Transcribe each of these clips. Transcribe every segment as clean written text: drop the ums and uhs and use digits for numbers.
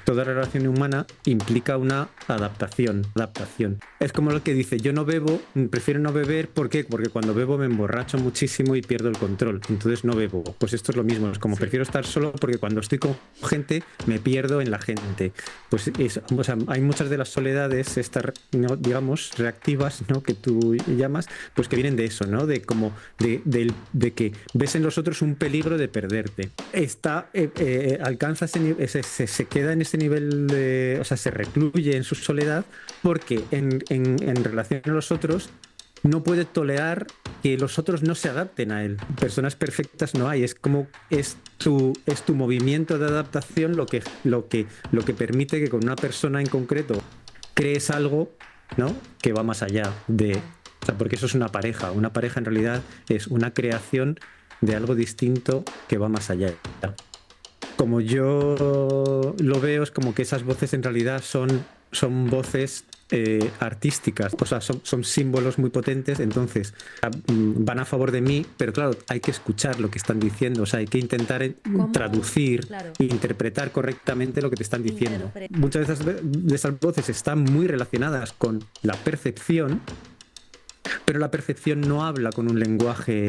toda relación humana implica una adaptación. Es como lo que dice, yo no bebo, prefiero no beber, ¿por qué? Porque cuando bebo me emborracho muchísimo y pierdo el control, entonces no bebo. Pues esto es lo mismo, es como Sí. prefiero estar solo porque cuando estoy con gente me pierdo en la gente. Pues o sea, hay muchas de las soledades, estas, ¿no? digamos, reactivas, ¿no? que tú llamas, pues que vienen de eso, ¿no? De como de que ves en los otros un peligro de perderte. Alcanza se queda en ese nivel de, o sea, se recluye en su soledad porque en relación a los otros no puede tolerar que los otros no se adapten a él. Personas perfectas no hay, es como es tu movimiento de adaptación lo que permite que con una persona en concreto crees algo, ¿no? Que va más allá de, Claro. o sea, porque eso es una pareja. Una pareja en realidad es una creación de algo distinto que va más allá. Como yo lo veo, es como que esas voces en realidad son voces artísticas, o sea, son símbolos muy potentes, entonces van a favor de mí, pero claro, hay que escuchar lo que están diciendo, o sea, hay que intentar ¿Cómo? traducir, Claro, interpretar correctamente lo que te están diciendo. interpreta. Muchas de esas voces están muy relacionadas con la percepción, pero la percepción no habla con un lenguaje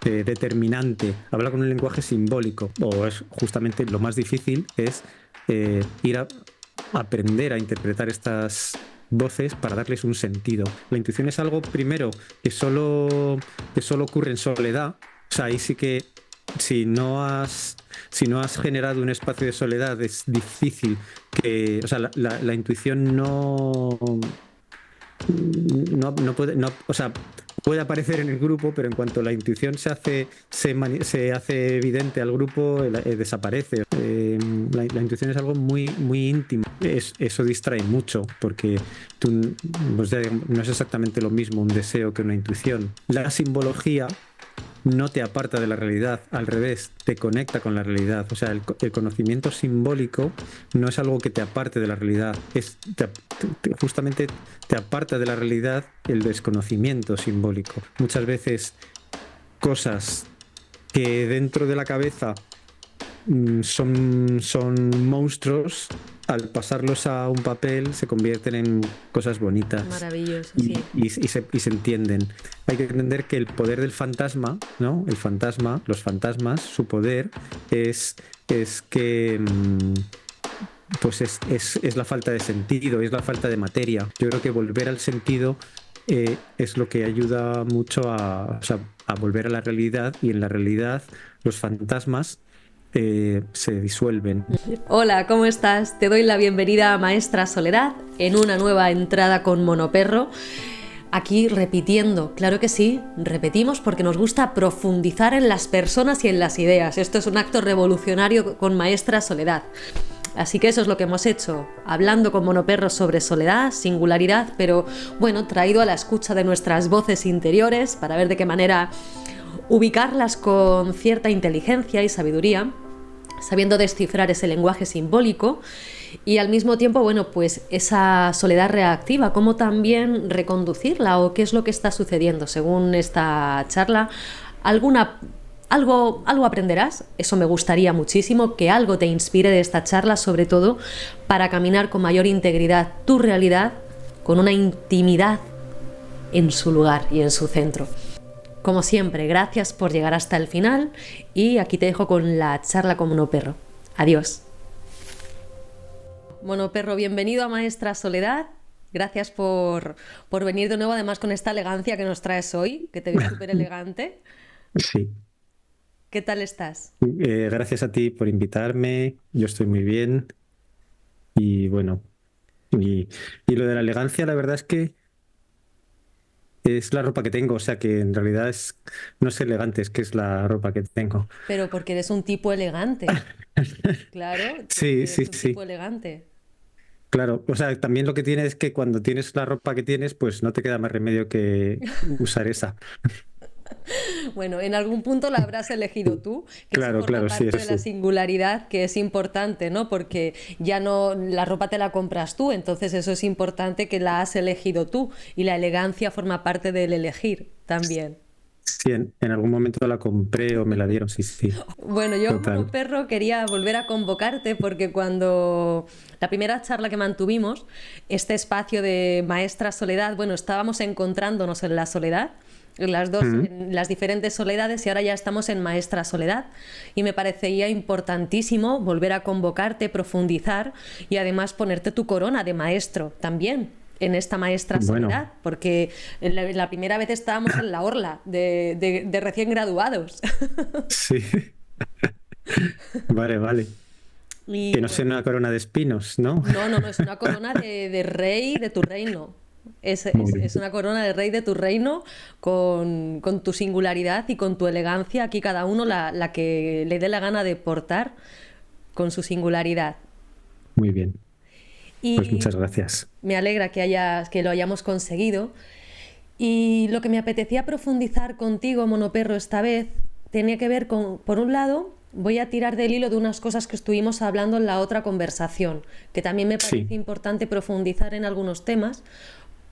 determinante, habla con un lenguaje simbólico, o es justamente lo más difícil, es ir a aprender a interpretar estas voces para darles un sentido. La intuición es algo, primero, que solo ocurre en soledad, o sea, ahí sí que si no has generado un espacio de soledad, es difícil que, o sea, la intuición no puede, no, o sea, puede aparecer en el grupo, pero en cuanto la intuición se hace evidente al grupo, desaparece. La intuición es algo muy, muy íntimo. Eso distrae mucho, porque pues no es exactamente lo mismo un deseo que una intuición. La simbología no te aparta de la realidad, al revés, te conecta con la realidad. O sea, el conocimiento simbólico no es algo que te aparte de la realidad, justamente te aparta de la realidad el desconocimiento simbólico. Muchas veces cosas que dentro de la cabeza son monstruos, al pasarlos a un papel se convierten en cosas bonitas Maravilloso, y, sí. y se entienden. Hay que entender que el poder del fantasma, ¿no? El fantasma, los fantasmas, su poder es que pues es la falta de sentido, es la falta de materia. Yo creo que volver al sentido es lo que ayuda mucho o sea, a volver a la realidad, y en la realidad los fantasmas se disuelven. Hola, ¿cómo estás? Te doy la bienvenida a Maestra Soledad en una nueva entrada con Monoperro. Aquí repitiendo, claro que sí, repetimos porque nos gusta profundizar en las personas y en las ideas. Esto es un acto revolucionario con Maestra Soledad. Así que eso es lo que hemos hecho, hablando con Monoperro sobre soledad, singularidad, pero bueno, traído a la escucha de nuestras voces interiores para ver de qué manera ubicarlas con cierta inteligencia y sabiduría, sabiendo descifrar ese lenguaje simbólico y al mismo tiempo, bueno, pues esa soledad reactiva, cómo también reconducirla o qué es lo que está sucediendo. Según esta charla, algo aprenderás, eso me gustaría muchísimo, que algo te inspire de esta charla, sobre todo para caminar con mayor integridad tu realidad, con una intimidad en su lugar y en su centro. Como siempre, gracias por llegar hasta el final y aquí te dejo con la charla con Monoperro. Adiós. Monoperro, bienvenido a Maestra Soledad. Gracias por venir de nuevo, además con esta elegancia que nos traes hoy, que te ves súper elegante. Sí. ¿Qué tal estás? Gracias a ti por invitarme, yo estoy muy bien y bueno, y lo de la elegancia, la verdad es que es la ropa que tengo, o sea que en realidad no es elegante, es que es la ropa que tengo. Pero porque eres un tipo elegante. Claro, Sí, porque sí, eres un tipo sí, elegante. claro. O sea, también lo que tiene es que cuando tienes la ropa que tienes, pues no te queda más remedio que usar esa. Bueno, en algún punto la habrás elegido tú, que eso Claro, forma claro, sí, parte eso de la sí. singularidad, que es importante, ¿no? Porque ya no, la ropa te la compras tú, entonces eso es importante que la has elegido tú y la elegancia forma parte del elegir también. Sí, en algún momento la compré o me la dieron, sí, sí, Bueno, yo total. como perro quería volver a convocarte porque cuando la primera charla que mantuvimos, este espacio de Maestra Soledad, bueno, estábamos encontrándonos en la soledad, Mm, en las diferentes soledades y ahora ya estamos en Maestra Soledad y me parecería importantísimo volver a convocarte, profundizar y además ponerte tu corona de maestro también en esta Maestra bueno, Soledad, porque la primera vez estábamos en la orla de recién graduados. sí, vale, vale. Que Y no sea una corona de espinos, ¿no? no, no, no, es una corona de rey de tu reino. Muy bien, Es una corona de rey de tu reino con tu singularidad y con tu elegancia. Aquí cada uno la que le dé la gana de portar con su singularidad. muy bien. Pues Y muchas gracias. me alegra que lo hayamos conseguido. Y lo que me apetecía profundizar contigo, Monoperro, esta vez tenía que ver con, por un lado, voy a tirar del hilo de unas cosas que estuvimos hablando en la otra conversación, que también me Sí. parece importante profundizar en algunos temas,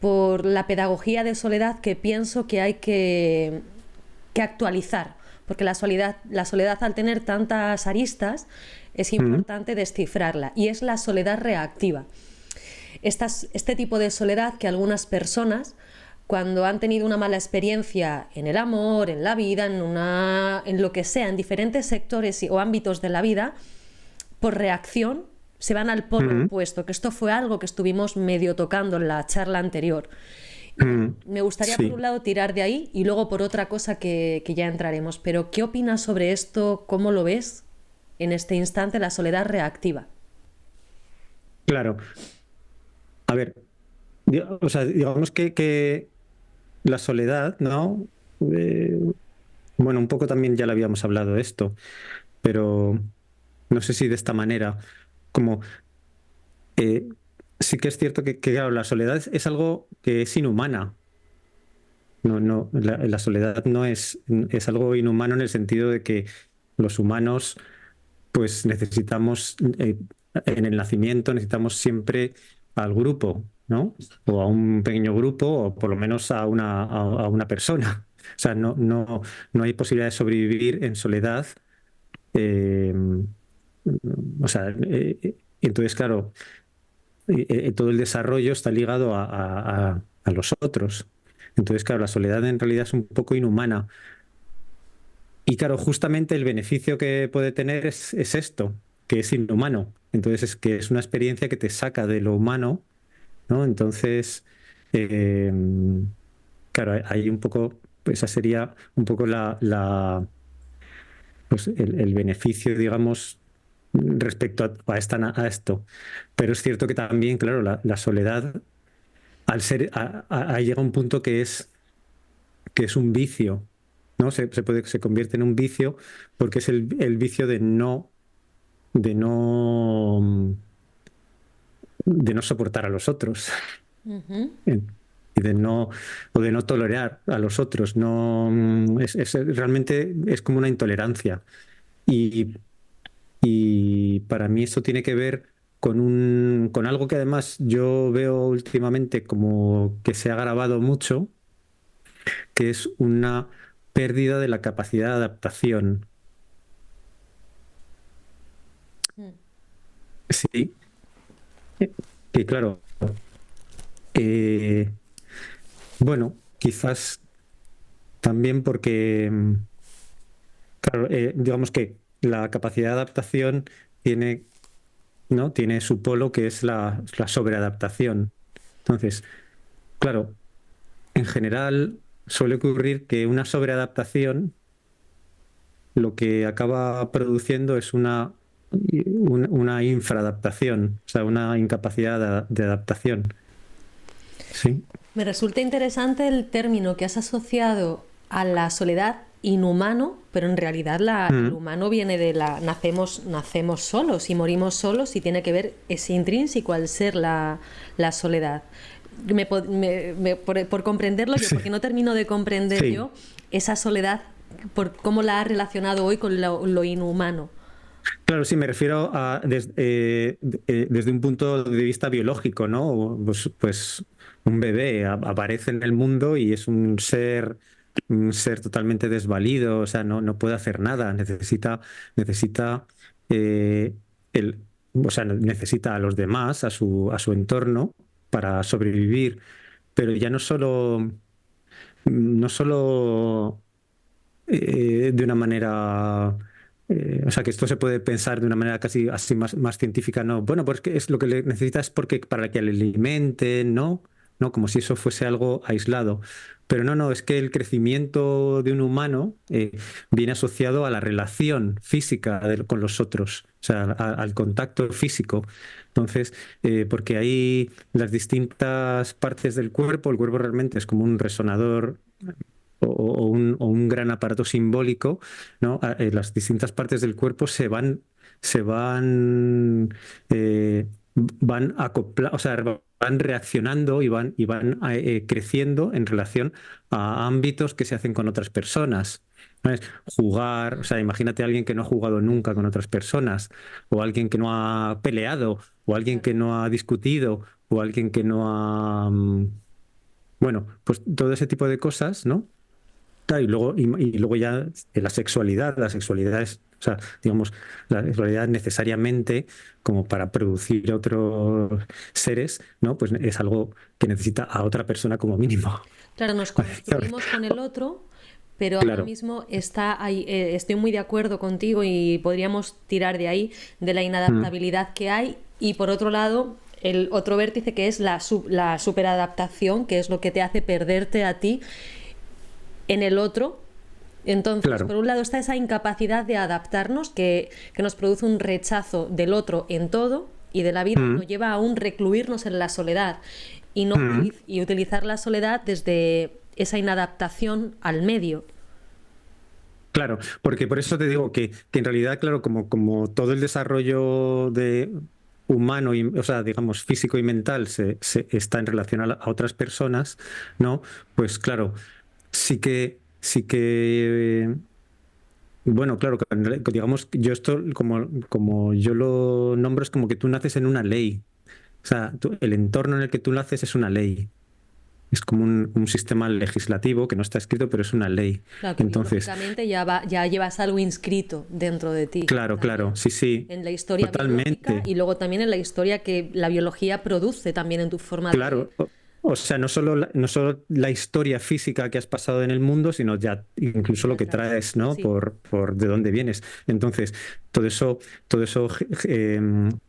por la pedagogía de soledad que pienso que hay que actualizar, porque la soledad al tener tantas aristas es Mm, importante descifrarla, y es la soledad reactiva. Este tipo de soledad que algunas personas, cuando han tenido una mala experiencia en el amor, en la vida, en lo que sea, en diferentes sectores o ámbitos de la vida, por reacción se van al polo mm, opuesto, que esto fue algo que estuvimos medio tocando en la charla anterior. Y mm. me gustaría, por Sí, un lado, tirar de ahí y luego por otra cosa que ya entraremos. Pero, ¿qué opinas sobre esto? ¿Cómo lo ves en este instante, la soledad reactiva? claro. A ver, o sea, digamos que la soledad, ¿no? Eh, bueno, un poco también ya lo habíamos hablado de esto, pero no sé si de esta manera, como eh, sí que es cierto claro, la soledad es algo que es inhumana. No, no, la soledad no es algo inhumano en el sentido de que los humanos, pues necesitamos, en el nacimiento, necesitamos siempre al grupo, ¿no? O a un pequeño grupo, o por lo menos a una persona. O sea, no hay posibilidad de sobrevivir en soledad. eh, o sea, entonces, claro, todo el desarrollo está ligado a los otros. Entonces, claro, la soledad en realidad es un poco inhumana. Y claro, justamente el beneficio que puede tener es esto, que es inhumano. Entonces es que es una experiencia que te saca de lo humano, ¿no? Entonces, eh, claro, hay un poco, pues esa sería un poco pues el beneficio, digamos, respecto a esto. Pero es cierto que también, claro, la soledad, al ser, llega un punto que es un vicio, ¿no? Se convierte en un vicio porque es el vicio de no, de no soportar a los otros Ujú. y o de no tolerar a los otros. No, realmente es como una intolerancia. Y, y para mí esto tiene que ver con algo que además yo veo últimamente como que se ha agravado mucho, que es una pérdida de la capacidad de adaptación. Sí, que claro, eh, bueno, quizás también porque, claro, digamos que la capacidad de adaptación tiene, ¿no? Tiene su polo que es la sobreadaptación. Entonces, claro, en general suele ocurrir que una sobreadaptación lo que acaba produciendo es una infraadaptación, o sea, una incapacidad de adaptación. Sí. Me resulta interesante el término que has asociado a la soledad inhumano, pero en realidad el Mm, humano viene de nacemos solos y morimos solos y tiene que ver, es intrínseco al ser la soledad. Por comprenderlo yo, sí, porque no termino de comprender sí. yo esa soledad, por cómo la has relacionado hoy con lo inhumano. Claro, sí, me refiero desde un punto de vista biológico, ¿no? Pues un bebé aparece en el mundo y es un ser un ser totalmente desvalido, o sea, no puede hacer nada, necesita eh, el, o sea, necesita a los demás, a su entorno para sobrevivir, pero ya no solo de una manera, o sea, que esto se puede pensar de una manera casi así más científica, no. Bueno, pues que es lo que le necesita es porque para que le alimenten, ¿no? No, como si eso fuese algo aislado. Pero no, es que el crecimiento de un humano viene asociado a la relación física con los otros, o sea, al contacto físico. Entonces, porque ahí las distintas partes del cuerpo, el cuerpo realmente es como un resonador o un gran aparato simbólico, ¿no? Las distintas partes del cuerpo van o sea, van reaccionando y van creciendo en relación a ámbitos que se hacen con otras personas. ¿Sabes? Jugar, o sea, imagínate a alguien que no ha jugado nunca con otras personas, o alguien que no ha peleado, o alguien Claro. que no ha discutido, o alguien que no ha... bueno, pues todo ese tipo de cosas, ¿no? Claro, y luego ya la sexualidad es, o sea, digamos, la sexualidad necesariamente, como para producir otros seres, ¿no? Pues es algo que necesita a otra persona como mínimo. Claro, nos construimos con el otro, pero ahora Claro. mismo está ahí, estoy muy de acuerdo contigo y podríamos tirar de ahí, de la Mm, inadaptabilidad que hay. Y por otro lado, el otro vértice que es la superadaptación, que es lo que te hace perderte a ti en el otro. Entonces, claro. por un lado está esa incapacidad de adaptarnos que nos produce un rechazo del otro en todo y de la vida y nos Mm, lleva a un recluirnos en la soledad y, no mm. y utilizar la soledad desde esa inadaptación al medio. Claro, porque por eso te digo que en realidad, claro, como todo el desarrollo de humano, o sea, digamos, físico y mental está en relación a otras personas, ¿no? Pues claro, sí que, bueno, claro, digamos, yo esto, como yo lo nombro, es como que tú naces en una ley. O sea, el entorno en el que tú naces es una ley. Es como un sistema legislativo que no está escrito, pero es una ley. Claro que Entonces, biológicamente ya llevas algo inscrito dentro de ti claro, también, sí, sí, en la historia biológica totalmente. y luego también en la historia que la biología produce también en tu forma de... Claro. O sea, no solo la historia física que has pasado en el mundo, sino ya incluso de lo que atrás. traes, ¿no? Sí, Por de dónde vienes. Entonces, todo eso,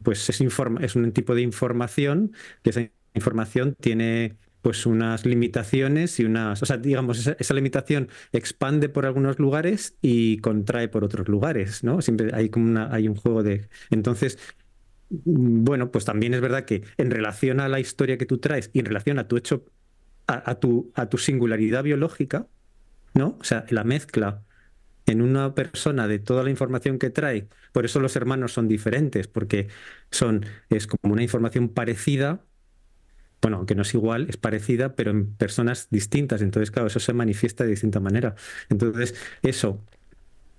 pues es un tipo de información, que esa información tiene pues unas limitaciones o sea, digamos, esa limitación expande por algunos lugares y contrae por otros lugares, ¿no? Siempre hay un juego entonces, bueno, pues también es verdad que en relación a la historia que tú traes y en relación a tu hecho, a tu singularidad biológica, ¿no? O sea, la mezcla en una persona de toda la información que trae, por eso los hermanos son diferentes, porque es como una información parecida, bueno, aunque no es igual, es parecida, pero en personas distintas. Entonces, claro, eso se manifiesta de distinta manera. Entonces,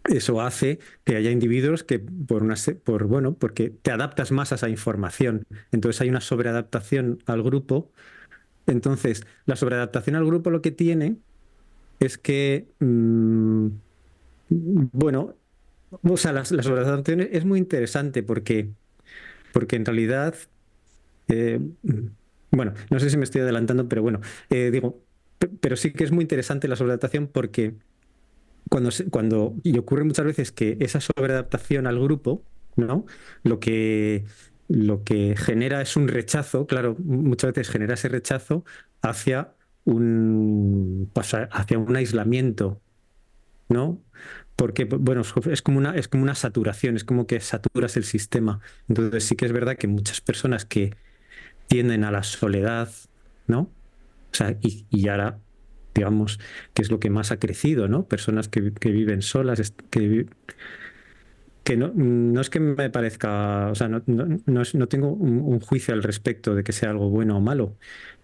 eso hace que haya individuos que bueno, porque te adaptas más a esa información. Entonces hay una sobreadaptación al grupo. Entonces, la sobreadaptación al grupo lo que tiene es que, bueno, o sea, la sobreadaptación es muy interesante porque en realidad, eh, bueno, no sé si me estoy adelantando, pero bueno, digo, pero sí que es muy interesante la sobreadaptación porque y ocurre muchas veces que esa sobreadaptación al grupo, ¿no? Lo que, lo que genera es un rechazo, claro, muchas veces genera ese rechazo hacia hacia un aislamiento, ¿no? Porque, bueno, es como una saturación, es como que saturas el sistema. Entonces sí que es verdad que muchas personas que tienden a la soledad, ¿no? O sea, y ahora, digamos, que es lo que más ha crecido, ¿no? Personas que viven solas, que no es que me parezca, o sea, no tengo un juicio al respecto de que sea algo bueno o malo,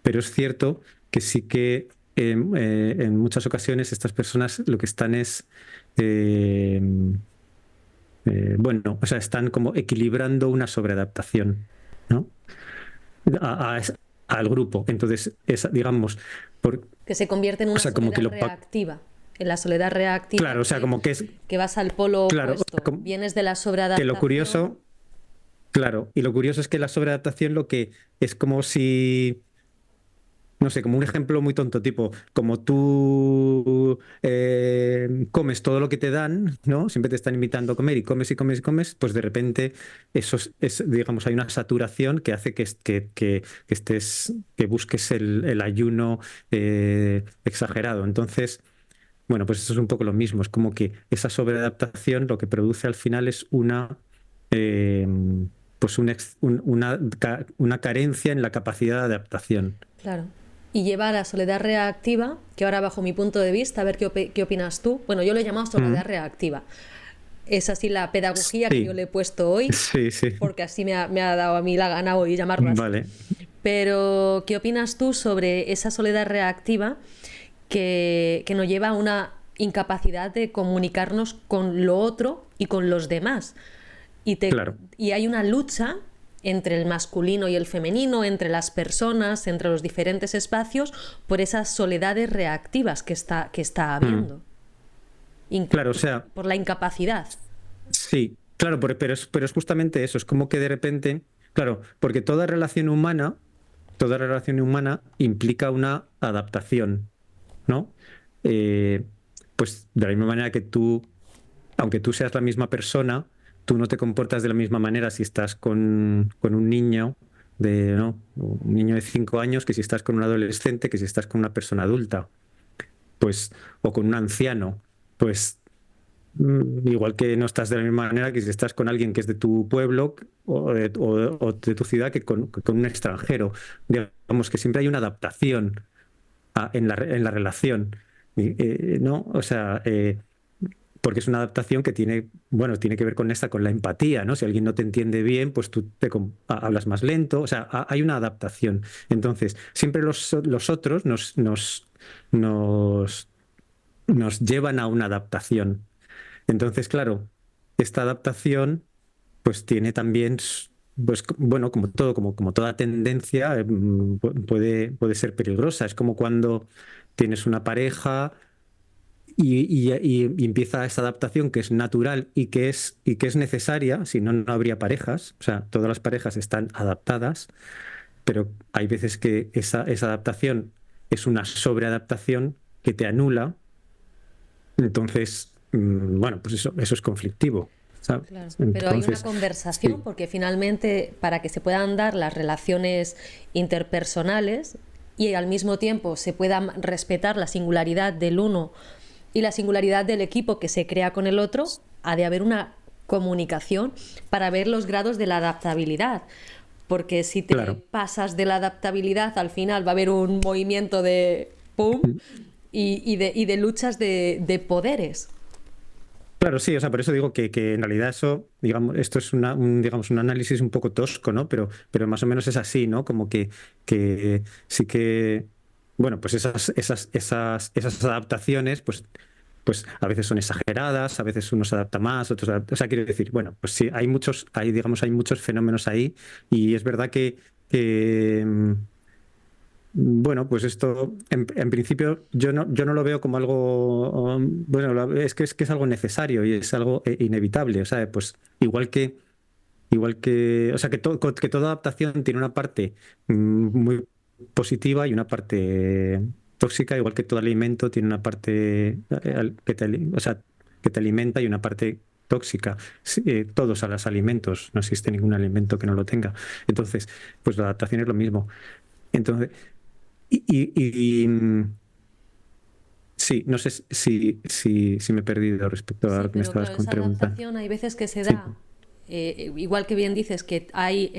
pero es cierto que sí que en muchas ocasiones estas personas lo que están es, eh, bueno, o sea, están como equilibrando una sobreadaptación, ¿no? A- a- al grupo. Entonces, digamos, que se convierte en o una sea, como que soledad lo, reactiva. En la soledad reactiva, Claro, o sea, como que es... que vas al polo Claro, opuesto, vienes de la que sobreadaptación. lo curioso... Claro, y lo curioso es que la sobreadaptación lo que es como si... No sé, como un ejemplo muy tonto, tipo, como tú comes todo lo que te dan, ¿no? Siempre te están invitando a comer y comes y comes y comes, pues de repente digamos, hay una saturación que hace que busques el ayuno exagerado. Entonces, bueno, pues eso es un poco lo mismo. Es como que esa sobreadaptación lo que produce al final es eh, pues una carencia en la capacidad de adaptación. Claro. Y lleva a la soledad reactiva, que ahora bajo mi punto de vista, a ver qué opinas tú. Bueno, yo lo he llamado soledad reactiva. Es así la pedagogía que yo le he puesto hoy, Sí, sí. porque así me ha dado a mí la gana hoy llamarlo así. Vale. Pero, ¿qué opinas tú sobre esa soledad reactiva que nos lleva a una incapacidad de comunicarnos con lo otro y con los demás? Claro. Y hay una lucha entre el masculino y el femenino, entre las personas, entre los diferentes espacios, por esas soledades reactivas que está habiendo. Claro, o sea, por la incapacidad. sí, claro, pero es justamente eso, es como que de repente, claro, porque toda relación humana implica una adaptación, ¿no? Eh, pues de la misma manera que aunque tú seas la misma persona, tú no te comportas de la misma manera si estás con un niño ¿no? Un niño de 5 años que si estás con un adolescente, que si estás con una persona adulta, pues, o con un anciano, pues igual que no estás de la misma manera que si estás con alguien que es de tu pueblo o de tu ciudad que con un extranjero. Digamos que siempre hay una adaptación en la relación, ¿no? O sea, porque es una adaptación que tiene que ver con la empatía, ¿no? Si alguien no te entiende bien, pues tú hablas más lento, o sea, hay una adaptación. Entonces, siempre los otros nos, nos llevan a una adaptación. Entonces, claro, esta adaptación pues tiene también, pues bueno, como todo, como toda tendencia, puede ser peligrosa. Es como cuando tienes una pareja y empieza esa adaptación que es natural y que es necesaria, si no, no habría parejas. O sea, todas las parejas están adaptadas, pero hay veces que esa adaptación es una sobreadaptación que te anula. Entonces, bueno, pues eso es conflictivo, ¿sabes? Claro, pero hay una Entonces, conversación sí, porque finalmente para que se puedan dar las relaciones interpersonales y al mismo tiempo se pueda respetar la singularidad del uno y la singularidad del equipo que se crea con el otro, ha de haber una comunicación para ver los grados de la adaptabilidad. Porque si te claro. pasas de la adaptabilidad, al final va a haber un movimiento de pum y de luchas de poderes. Claro, sí, o sea, por eso digo que en realidad eso, digamos, esto es digamos, un análisis un poco tosco, ¿no? Pero más o menos es así, ¿no? Como que sí que, bueno, pues esas adaptaciones, pues a veces son exageradas, a veces uno se adapta más, o sea, quiero decir, bueno, pues sí, digamos, hay muchos fenómenos ahí y es verdad que bueno, pues esto, en principio, yo no lo veo como algo, bueno, es que es algo necesario y es algo inevitable, o sea, pues o sea, que toda adaptación tiene una parte muy positiva y una parte tóxica, igual que todo alimento tiene una parte o sea, que te alimenta y una parte tóxica. Sí, todos a los alimentos, no existe ningún alimento que no lo tenga. Entonces, pues la adaptación es lo mismo. Entonces, sí, no sé si me he perdido respecto a Sí, lo que me pero estabas claro, esa preguntando. adaptación hay veces que se Sí. da, igual que bien dices, que hay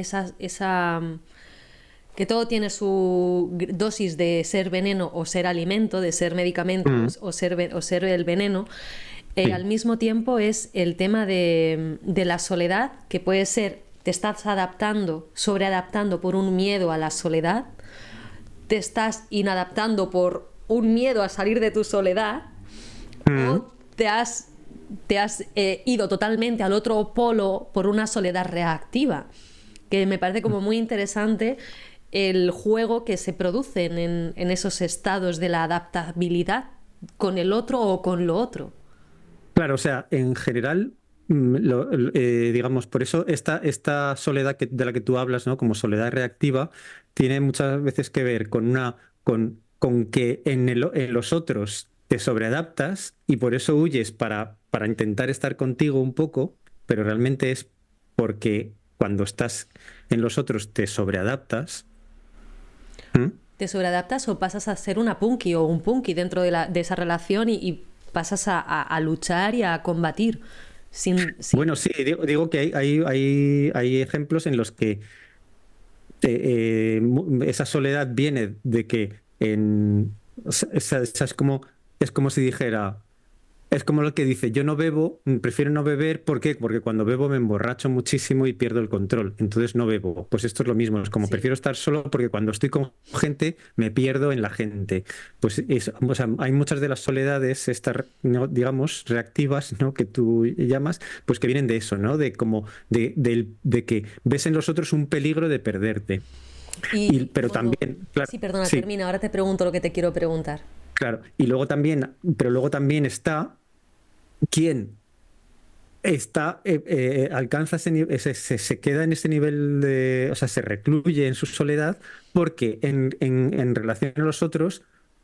que todo tiene su dosis de ser veneno o ser alimento, de ser medicamento Mm, o ser el veneno. sí. Al mismo tiempo es el tema de la soledad, que puede ser, te estás adaptando, sobreadaptando por un miedo a la soledad, te estás inadaptando por un miedo a salir de tu soledad, Mm, o te has ido totalmente al otro polo por una soledad reactiva, que me parece como muy interesante el juego que se producen en esos estados de la adaptabilidad con el otro o con lo otro. Claro, o sea, en general, digamos, por eso esta soledad de la que tú hablas, ¿no? Como soledad reactiva, tiene muchas veces que ver con que en los otros te sobreadaptas y por eso huyes para intentar estar contigo un poco, pero realmente es porque cuando estás en los otros te sobreadaptas. ¿Mm? ¿Te sobreadaptas o pasas a ser una punky o un punky dentro de esa relación y pasas a luchar y a combatir? Bueno, sí, digo que hay ejemplos en los que esa soledad viene de que es como si dijera, es como lo que dice, yo no bebo, prefiero no beber, ¿por qué? Porque cuando bebo me emborracho muchísimo y pierdo el control, entonces no bebo. Pues esto es lo mismo, es como Sí. prefiero estar solo porque cuando estoy con gente me pierdo en la gente. Pues o sea, hay muchas de las soledades, estas, ¿no? digamos, reactivas, ¿no? Que tú llamas, pues que vienen de eso, ¿no? De como de que ves en los otros un peligro de perderte. Y Pero bueno, también, claro, sí, perdona, sí, termina. Ahora te pregunto lo que te quiero preguntar. claro. Y luego también, pero luego también está quién alcanza se queda en ese nivel de, o sea, se recluye en su soledad porque en relación a los otros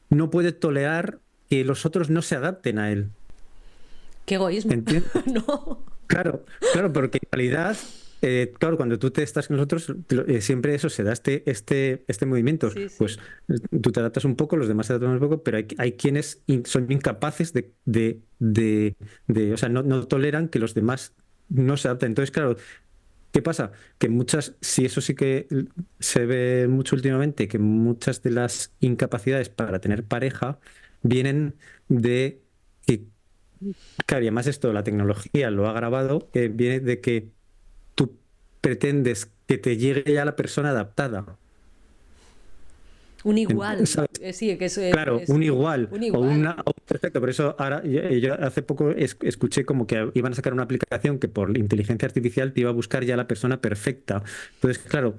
no puede tolerar que los otros no se adapten a él. Qué egoísmo. ¿Entiendes? No. Claro, claro, porque en realidad, claro, cuando tú te estás con nosotros, siempre eso se da este movimiento. Sí, sí. Pues tú te adaptas un poco, los demás se adaptan un poco, pero hay quienes son incapaces o sea, no toleran que los demás no se adapten. Entonces, claro, ¿qué pasa? Que muchas, sí, eso sí que se ve mucho últimamente, que muchas de las incapacidades para tener pareja vienen de que, claro, y además esto, la tecnología lo ha grabado, viene de que tú pretendes que te llegue ya la persona adaptada. Un igual. ¿Sabes? Sí, que eso Claro, un igual un o igual. una. Perfecto, por eso ahora yo hace poco escuché como que iban a sacar una aplicación que por inteligencia artificial te iba a buscar ya la persona perfecta. Entonces, claro,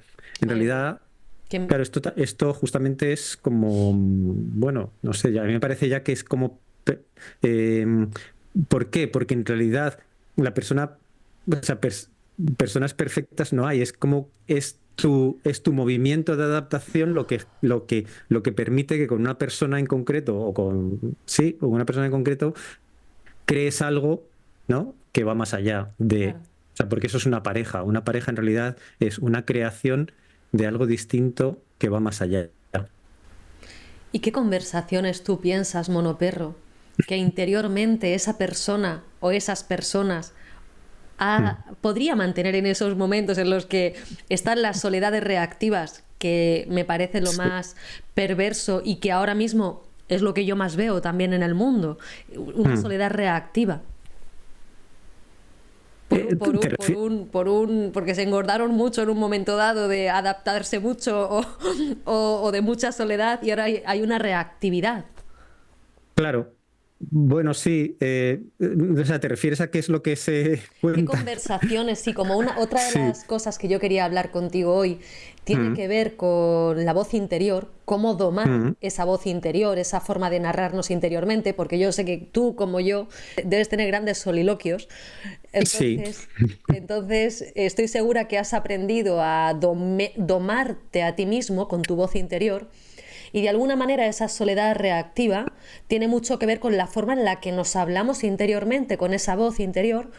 en Ay, realidad, que- claro, esto justamente es como, bueno, no sé, ya, a mí me parece ya que es como. eh, ¿Por qué? Porque en realidad la persona, o sea, personas perfectas no hay, es como es tu movimiento de adaptación lo que permite que con una persona en concreto, sí, con una persona en concreto, crees algo, ¿no? Que va más allá claro. o sea, porque eso es una pareja. Una pareja en realidad es una creación de algo distinto que va más allá. ¿Y qué conversaciones tú piensas, monoperro, que interiormente esa persona o esas personas Mm. podría mantener en esos momentos en los que están las soledades reactivas, que me parece lo Sí. más perverso y que ahora mismo es lo que yo más veo también en el mundo, una Mm. soledad reactiva? Porque se engordaron mucho en un momento dado de adaptarse mucho o de mucha soledad y ahora hay una reactividad. Claro. Bueno, sí. O sea, ¿te refieres a qué es lo que se ¿Qué cuenta? conversaciones? Sí, como otra de Sí. las cosas que yo quería hablar contigo hoy tiene Mm, que ver con la voz interior, cómo domar mm, esa voz interior, esa forma de narrarnos interiormente, porque yo sé que tú, como yo, debes tener grandes soliloquios. sí. Entonces estoy segura que has aprendido a domarte a ti mismo con tu voz interior. Y de alguna manera esa soledad reactiva tiene mucho que ver con la forma en la que nos hablamos interiormente, con esa voz interior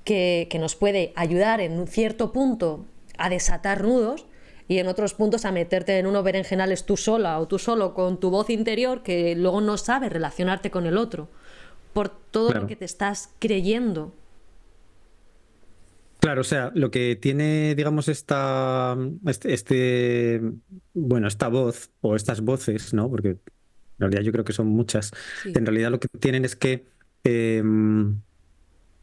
que nos puede ayudar en un cierto punto a desatar nudos y en otros puntos a meterte en unos berenjenales tú sola o tú solo con tu voz interior que luego no sabes relacionarte con el otro por todo lo que Claro. te estás creyendo. Claro, o sea, lo que tiene, digamos, bueno, esta voz o estas voces, ¿no? Porque en realidad yo creo que son muchas. Sí. En realidad lo que tienen es que,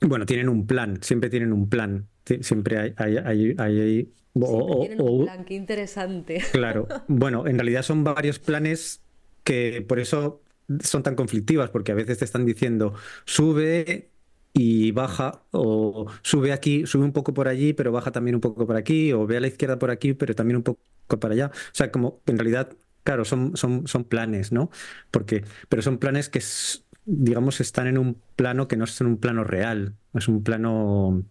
bueno, tienen un plan, siempre tienen un plan. Siempre Siempre tienen un o, plan, qué interesante. claro, bueno, en realidad son varios planes que por eso son tan conflictivas, porque a veces te están diciendo sube y baja, o sube aquí, sube un poco por allí, pero baja también un poco por aquí, o ve a la izquierda por aquí, pero también un poco para allá. O sea, como en realidad claro, son planes, ¿no? Pero son planes que, digamos, están en un plano que no es en un plano real, es un plano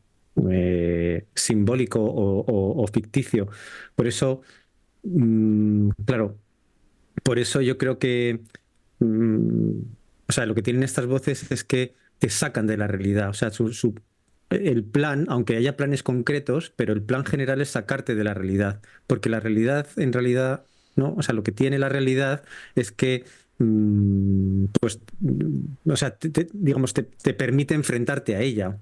simbólico o ficticio. Por eso, claro, por eso yo creo que, mm, o sea, lo que tienen estas voces es que te sacan de la realidad. O sea, el plan, aunque haya planes concretos, pero el plan general es sacarte de la realidad. Porque la realidad, en realidad, ¿no? O sea, lo que tiene la realidad es que, pues, o sea, digamos, te permite enfrentarte a ella,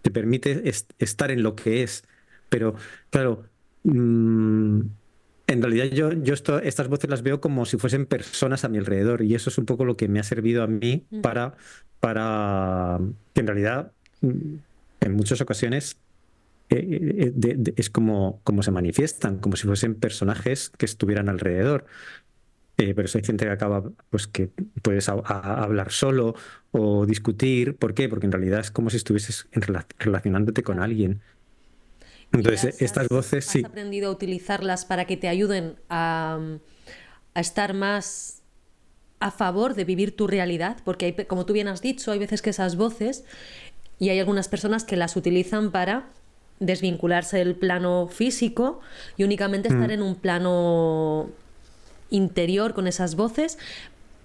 te permite estar en lo que es. Pero, claro, en realidad estas voces las veo como si fuesen personas a mi alrededor y eso es un poco lo que me ha servido a mí Ujú. para que en realidad en muchas ocasiones es como se manifiestan, como si fuesen personajes que estuvieran alrededor. Pero eso hay gente que acaba, pues que puedes hablar solo o discutir. ¿Por qué? Porque en realidad es como si estuvieses relacionándote con Claro. alguien. ¿Y Entonces, estas voces has sí. aprendido a utilizarlas para que te ayuden a estar más a favor de vivir tu realidad? Porque hay, como tú bien has dicho, hay veces que esas voces, y hay algunas personas que las utilizan para desvincularse del plano físico y únicamente estar Mm. en un plano interior con esas voces,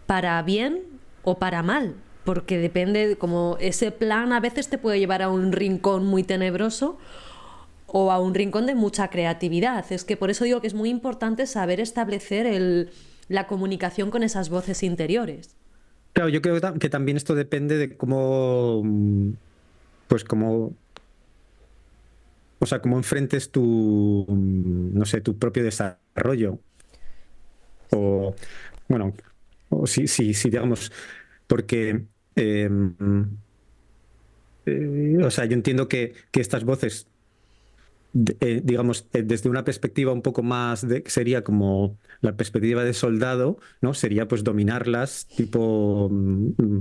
para bien o para mal, porque depende, como ese plan a veces te puede llevar a un rincón muy tenebroso o a un rincón de mucha creatividad. Es que por eso digo que es muy importante saber establecer la comunicación con esas voces interiores. Claro, yo creo que también esto depende de cómo, pues cómo, o sea, cómo enfrentes no sé, tu propio desarrollo. Sí. O, bueno, o si digamos, porque, eh, o sea, yo entiendo que estas voces, digamos, desde una perspectiva un poco más sería como la perspectiva de soldado, ¿no? Sería pues dominarlas, tipo,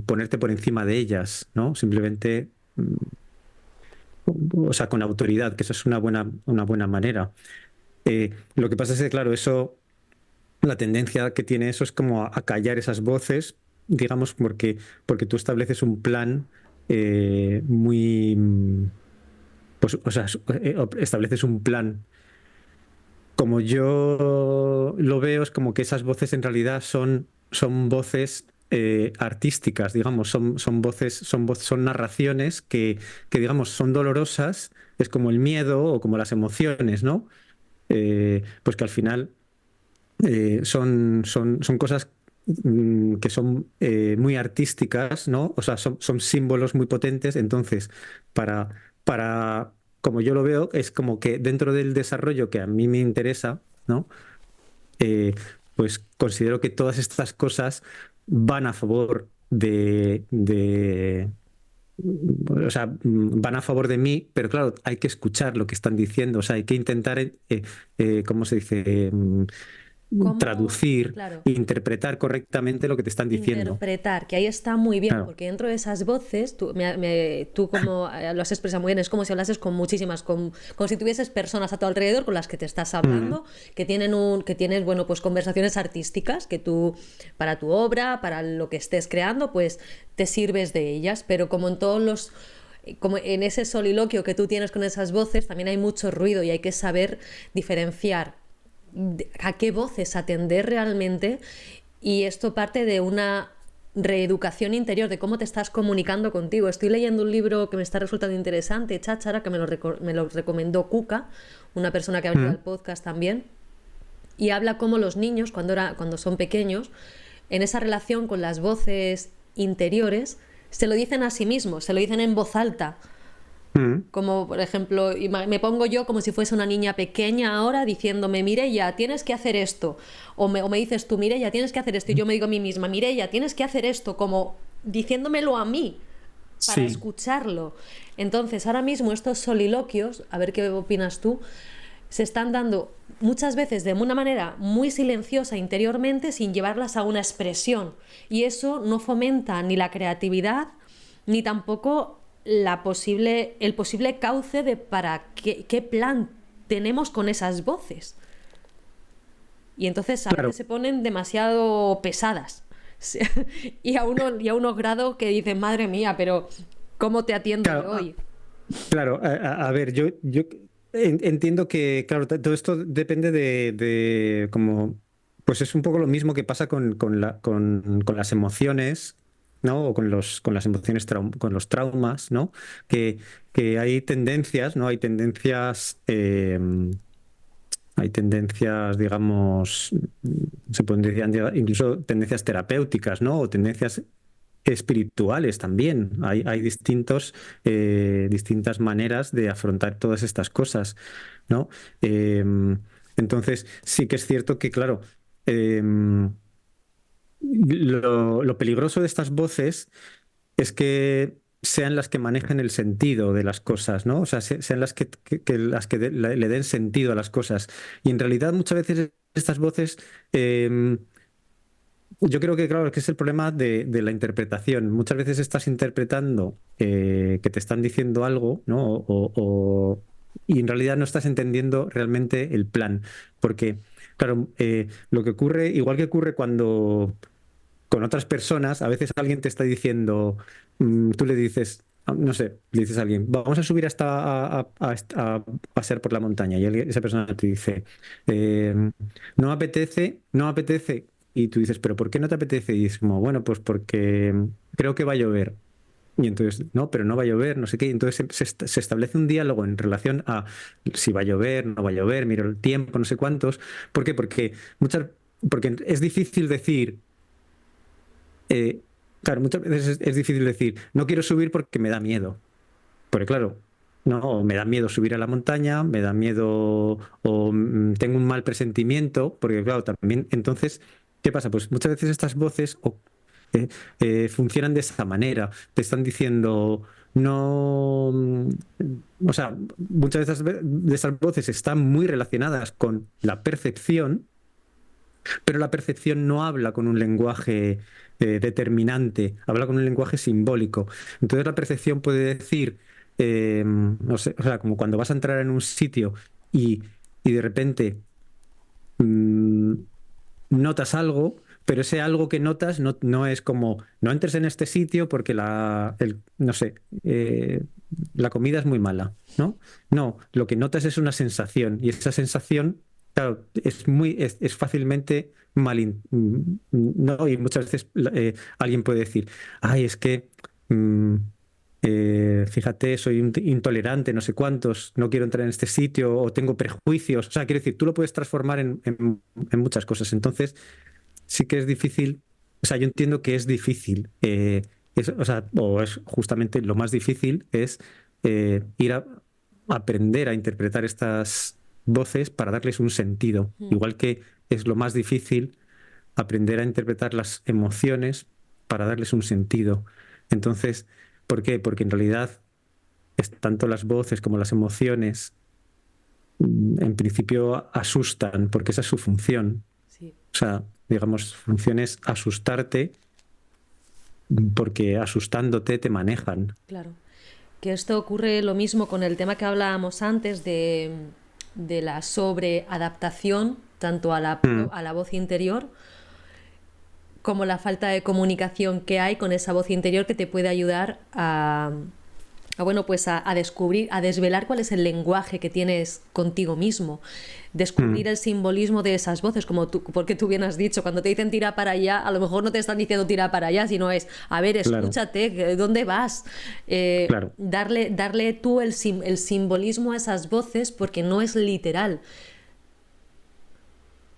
ponerte por encima de ellas, ¿no? Simplemente, o sea, con autoridad, que eso es una buena manera. Lo que pasa es que, claro, eso, la tendencia que tiene eso es como a callar esas voces, digamos, porque tú estableces un plan muy, pues, o sea, estableces un plan. Como yo lo veo, es como que esas voces en realidad son voces artísticas, digamos, son voces, son narraciones que, digamos, son dolorosas, es como el miedo o como las emociones, ¿no? Pues que al final son cosas que son muy artísticas, ¿no? O sea, son símbolos muy potentes. Entonces, para, como yo lo veo, es como que dentro del desarrollo que a mí me interesa, ¿no? Eh, pues considero que todas estas cosas van a favor o sea, van a favor de mí, pero claro, hay que escuchar lo que están diciendo, o sea, hay que intentar, ¿cómo se dice? ¿Cómo? Traducir, Claro. interpretar correctamente lo que te están diciendo. Interpretar, que ahí está muy bien, Claro. porque dentro de esas voces, tú como lo has expresado muy bien, es como si hablases con muchísimas, como si tuvieses personas a tu alrededor con las que te estás Mm, hablando, que tienes, bueno, pues conversaciones artísticas, que tú, para tu obra, para lo que estés creando, pues te sirves de ellas, pero como en todos los como en ese soliloquio que tú tienes con esas voces, también hay mucho ruido y hay que saber diferenciar a qué voces atender realmente, y esto parte de una reeducación interior de cómo te estás comunicando contigo. Estoy leyendo un libro que me está resultando interesante, Cháchara, que me lo recomendó Cuca, una persona que ha venido al mm, podcast también, y habla cómo los niños, cuando son pequeños, en esa relación con las voces interiores, se lo dicen a sí mismos, se lo dicen en voz alta. mm, Como por ejemplo, me pongo yo como si fuese una niña pequeña ahora diciéndome, Mireia, tienes que hacer esto. O me dices tú, Mireia, tienes que hacer esto. Y yo me digo a mí misma, Mireia, tienes que hacer esto, como diciéndomelo a mí, para sí. escucharlo. Entonces, ahora mismo estos soliloquios, a ver qué opinas tú, se están dando muchas veces de una manera muy silenciosa interiormente sin llevarlas a una expresión. Y eso no fomenta ni la creatividad ni tampoco el posible cauce de para qué plan tenemos con esas voces. Y entonces a Claro, veces se ponen demasiado pesadas. Sí. Y a unos grados que dices, madre mía, pero ¿cómo te atiendo claro, yo hoy? claro. A ver, yo entiendo que, claro, todo esto depende de como, pues es un poco lo mismo que pasa con las emociones, ¿no? O con las emociones, con los traumas, ¿no? Que, que hay tendencias, ¿no? Hay tendencias, digamos, se podrían llegar, incluso tendencias terapéuticas, ¿no? O tendencias espirituales también. Hay distintas maneras de afrontar todas estas cosas, ¿no? Eh, entonces, sí que es cierto que, claro, eh, lo peligroso de estas voces es que sean las que manejen el sentido de las cosas, ¿no? O sea, sean las que le den sentido a las cosas. Y en realidad muchas veces estas voces, yo creo que, claro, que es el problema de la interpretación. Muchas veces estás interpretando que te están diciendo algo, ¿no? Y en realidad no estás entendiendo realmente el plan. Porque, claro, lo que ocurre, igual que ocurre cuando con otras personas, a veces alguien te está diciendo, tú le dices, no sé, le dices a alguien, vamos a subir hasta a pasear por la montaña, y esa persona te dice, no me apetece, no me apetece, y tú dices, pero ¿por qué no te apetece? Y es como, bueno, pues porque creo que va a llover. Y entonces, no, pero no va a llover, no sé qué. Y entonces se establece un diálogo en relación a si va a llover, no va a llover, miro el tiempo, no sé cuántos. ¿Por qué? Porque es difícil decir, eh, claro, muchas veces es difícil decir, no quiero subir porque me da miedo. Porque claro, no, me da miedo subir a la montaña, me da miedo o tengo un mal presentimiento, porque claro, también, entonces, ¿qué pasa? Pues muchas veces estas voces funcionan de esa manera, te están diciendo, no, o sea, muchas de esas voces están muy relacionadas con la percepción, pero la percepción no habla con un lenguaje determinante, habla con un lenguaje simbólico. Entonces la percepción puede decir, no sé, o sea, como cuando vas a entrar en un sitio y, y de repente mm, notas algo, pero ese algo que notas no es como, no entres en este sitio porque no sé, la comida es muy mala, ¿no? No, lo que notas es una sensación y esa sensación, claro, es fácilmente ¿no? Y muchas veces alguien puede decir, ay, es que fíjate, soy intolerante, no sé cuántos, no quiero entrar en este sitio o tengo prejuicios. O sea, quiero decir, tú lo puedes transformar en muchas cosas. Entonces, sí que es difícil, o sea, yo entiendo que es difícil, o sea, o es justamente lo más difícil es ir a aprender a interpretar estas voces para darles un sentido, Mm. igual que es lo más difícil aprender a interpretar las emociones para darles un sentido. Entonces, ¿por qué? Porque en realidad tanto las voces como las emociones en principio asustan, porque esa es su función. Sí, O sea, digamos, su función es asustarte porque asustándote te manejan. claro. Que esto ocurre lo mismo con el tema que hablábamos antes de la sobreadaptación, tanto Mm, a la voz interior como la falta de comunicación que hay con esa voz interior que te puede ayudar bueno, pues a descubrir, a desvelar cuál es el lenguaje que tienes contigo mismo, descubrir mm, el simbolismo de esas voces, como tú, porque tú bien has dicho, cuando te dicen tira para allá, a lo mejor no te están diciendo tira para allá, sino es, a ver, claro, escúchate, ¿dónde vas? claro. Darle tú el simbolismo a esas voces porque no es literal.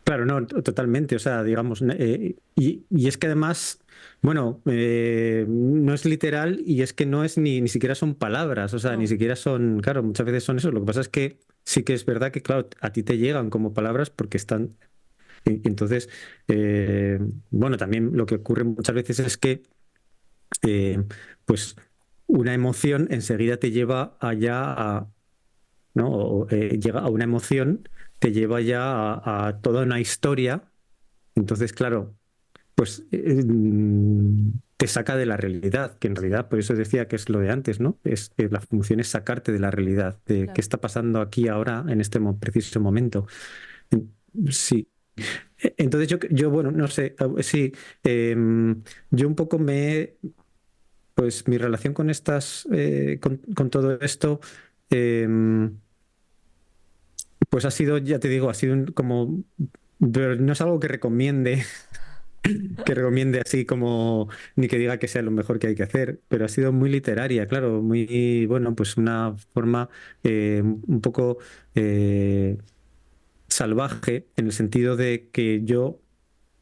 Claro, no, totalmente. O sea, digamos, y es que además, bueno, no es literal y es que no es ni siquiera son palabras, o sea, ni No, siquiera son, claro, muchas veces son eso. Lo que pasa es que sí que es verdad que, claro, a ti te llegan como palabras porque están. Y entonces, eh, bueno, también lo que ocurre muchas veces es que eh, pues una emoción enseguida te lleva allá ¿no? Llega a una emoción, te lleva ya toda una historia, entonces, claro, pues te saca de la realidad, que en sí, realidad, por eso decía que es lo de antes, ¿no? La función es sacarte de la realidad, de qué claro. está pasando aquí ahora en este preciso momento. Sí. Entonces bueno, no sé, sí, yo un poco pues mi relación con con todo esto, em, pues ha sido, ya te digo, ha sido pero no es algo que recomiende así como, ni que diga que sea lo mejor que hay que hacer, pero ha sido muy literaria, claro, muy, bueno, pues una forma un poco eh, salvaje en el sentido de que yo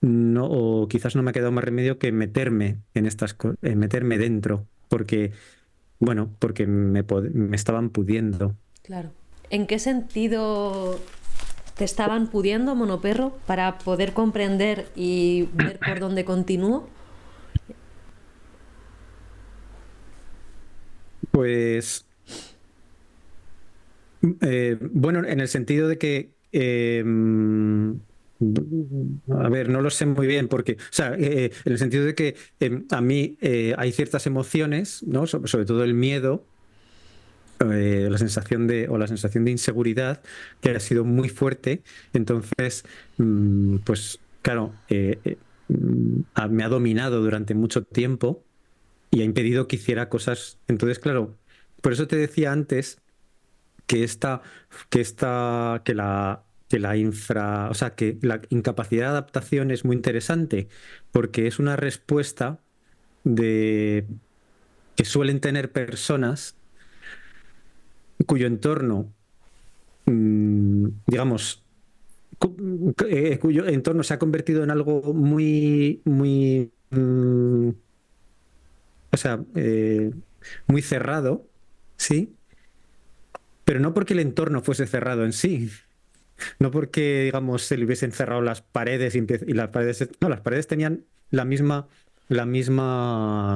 no, o quizás no me ha quedado más remedio que meterme en meterme dentro, porque, bueno, porque me estaban pudiendo. Claro. ¿En qué sentido te estaban pudiendo, Monoperro, para poder comprender y ver por dónde continúo? Pues, bueno, en el sentido de que, a ver, no lo sé muy bien, porque, o sea, en el sentido de que a mí hay ciertas emociones, ¿no? Sobre todo el miedo, la sensación de inseguridad que ha sido muy fuerte. Entonces, pues claro, me ha dominado durante mucho tiempo y ha impedido que hiciera cosas. Entonces, claro, por eso te decía antes que o sea, que la incapacidad de adaptación es muy interesante porque es una respuesta de que suelen tener personas cuyo entorno, digamos, cuyo entorno se ha convertido en algo muy, o sea, muy cerrado, ¿sí? Pero no porque el entorno fuese cerrado en sí, no porque, digamos, se le hubiesen cerrado las paredes y las paredes, no, las paredes tenían la misma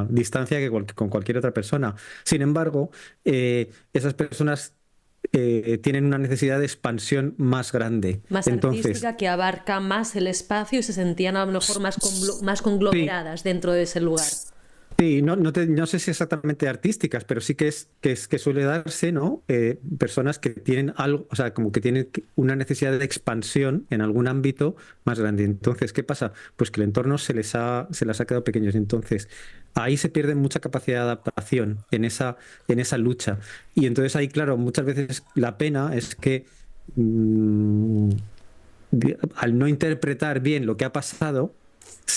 distancia que con cualquier otra persona. Sin embargo, esas personas tienen una necesidad de expansión más grande. Más Entonces, artística, que abarca más el espacio y se sentían a lo mejor más sí, conglomeradas dentro de ese lugar. sí, no sé si exactamente artísticas, pero sí que suele darse, ¿no? Personas que tienen algo, o sea, como que tienen una necesidad de expansión en algún ámbito más grande. Entonces, ¿qué pasa? Pues que el entorno se les ha quedado pequeños. Entonces, ahí se pierde mucha capacidad de adaptación en esa lucha. Y entonces ahí, claro, muchas veces la pena es que mm, al no interpretar bien lo que ha pasado,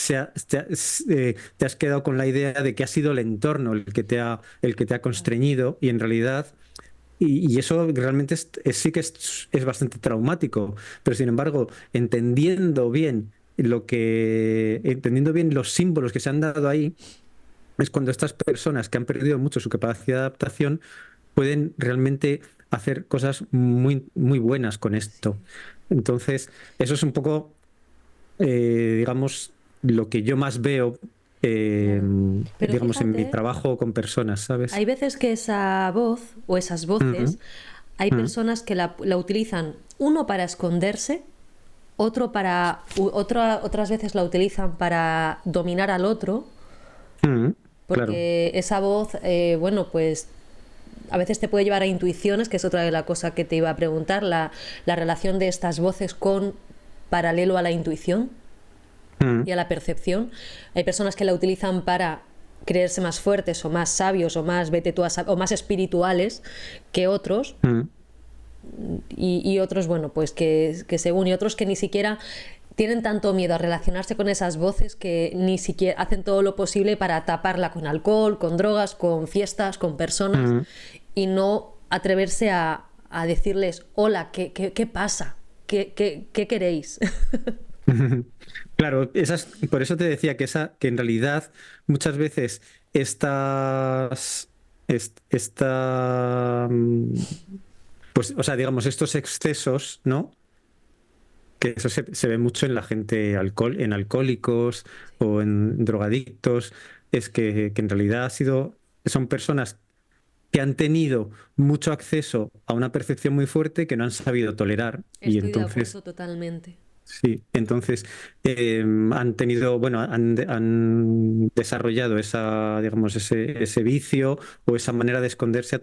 te has quedado con la idea de que ha sido el entorno el que te ha constreñido y en realidad, y eso realmente sí que es bastante traumático, pero sin embargo, entendiendo bien los símbolos que se han dado ahí, es cuando estas personas que han perdido mucho su capacidad de adaptación pueden realmente hacer cosas muy buenas con esto. Entonces, eso es un poco digamos, lo que yo más veo, Claro. Pero digamos, en mi fíjate, trabajo con personas, hay ¿sabes? veces que esa voz o esas voces, Ujú, hay ujú, personas que la utilizan, uno para esconderse, otras veces la utilizan para dominar al otro, ujú, claro. porque esa voz, bueno, pues a veces te puede llevar a intuiciones, que es otra de las cosas que te iba a preguntar, la relación de estas voces con paralelo a la intuición Ujú, y a la percepción. Hay personas que la utilizan para creerse más fuertes o más sabios o más o más espirituales que otros, ujú. y otros, bueno, pues que según, y otros que ni siquiera tienen tanto miedo a relacionarse con esas voces que ni siquiera hacen todo lo posible para taparla con alcohol, con drogas, con fiestas, con personas, Ujú. y no atreverse a decirles, hola, ¿qué pasa? ¿Qué queréis? Claro, por eso te decía que en realidad muchas veces estas, esta, pues, o sea, digamos, estos excesos, ¿no? Que eso se ve mucho en la gente en alcohólicos o en drogadictos, es que en realidad son personas que han tenido mucho acceso a una percepción muy fuerte que no han sabido tolerar y Estoy de entonces, acuerdo totalmente. sí, entonces han tenido, bueno, han desarrollado digamos, ese vicio o esa manera de esconderse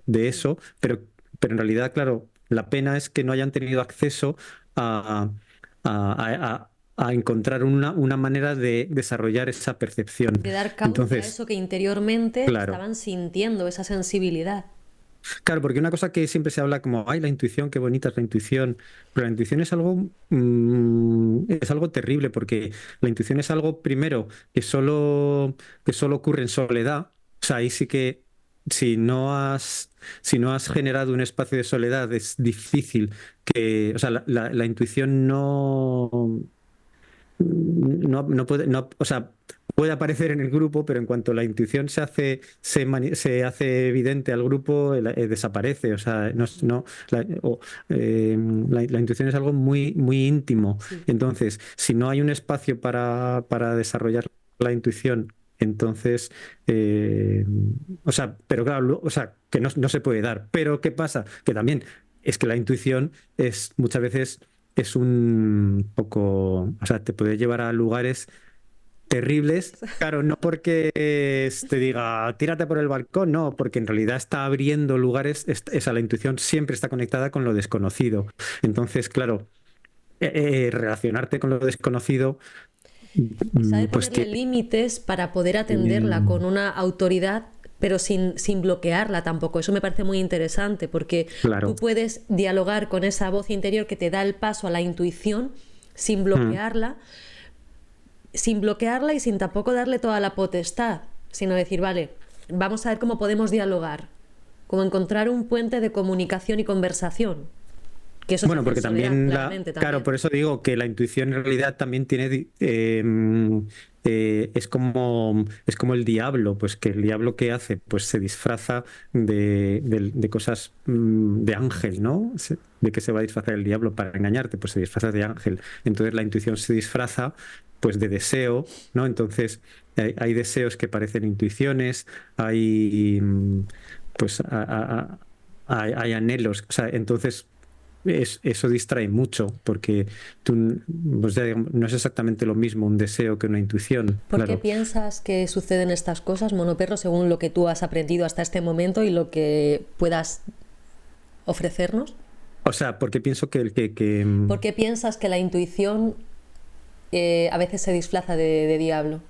de Sí. eso, pero en realidad, claro, la pena es que no hayan tenido acceso a, a encontrar una manera de desarrollar esa percepción. De dar cauce a Entonces, eso que interiormente claro. estaban sintiendo, esa sensibilidad. Claro, porque una cosa que siempre se habla como, ay, la intuición, qué bonita es la intuición, pero la intuición es algo terrible, porque la intuición es algo, primero, que solo ocurre en soledad. O sea, ahí sí que si no has generado un espacio de soledad, es difícil o sea, la intuición no puede, o sea, puede aparecer en el grupo, pero en cuanto la intuición se hace evidente al grupo, desaparece. O sea, la intuición es algo muy, muy íntimo. Sí. Entonces, si no hay un espacio para desarrollar la intuición, entonces, o sea, pero claro, o sea, que no se puede dar. Pero ¿qué pasa? Que también es que la intuición muchas veces es un poco, o sea, te puede llevar a lugares terribles. Claro, no porque te diga, tírate por el balcón, no, porque en realidad está abriendo lugares, esa la intuición siempre está conectada con lo desconocido. Entonces, claro, relacionarte con lo desconocido, Y sabe pues ponerle límites para poder atenderla con una autoridad, pero sin bloquearla tampoco. Eso me parece muy interesante, porque claro. tú puedes dialogar con esa voz interior que te da el paso a la intuición sin Mm. bloquearla, y sin tampoco darle toda la potestad, sino decir, vale, vamos a ver cómo podemos dialogar, como encontrar un puente de comunicación y conversación, que eso se Bueno, hace en porque soledad, también claramente claro, también. por eso digo que la intuición en realidad también tiene, es como el diablo, pues que el diablo ¿qué hace? Pues se disfraza de cosas de ángel, ¿no? ¿De qué se va a disfrazar el diablo para engañarte? Pues se disfraza de ángel. Entonces la intuición se disfraza pues de deseo, ¿no? Entonces hay deseos que parecen intuiciones, hay pues hay anhelos, o sea, entonces eso distrae mucho, porque pues ya no es exactamente lo mismo un deseo que una intuición, ¿Por qué claro. piensas que suceden estas cosas, Monoperro, según lo que tú has aprendido hasta este momento y lo que puedas ofrecernos? O sea, porque pienso ¿Por qué piensas que la intuición a veces se disfraza de diablo?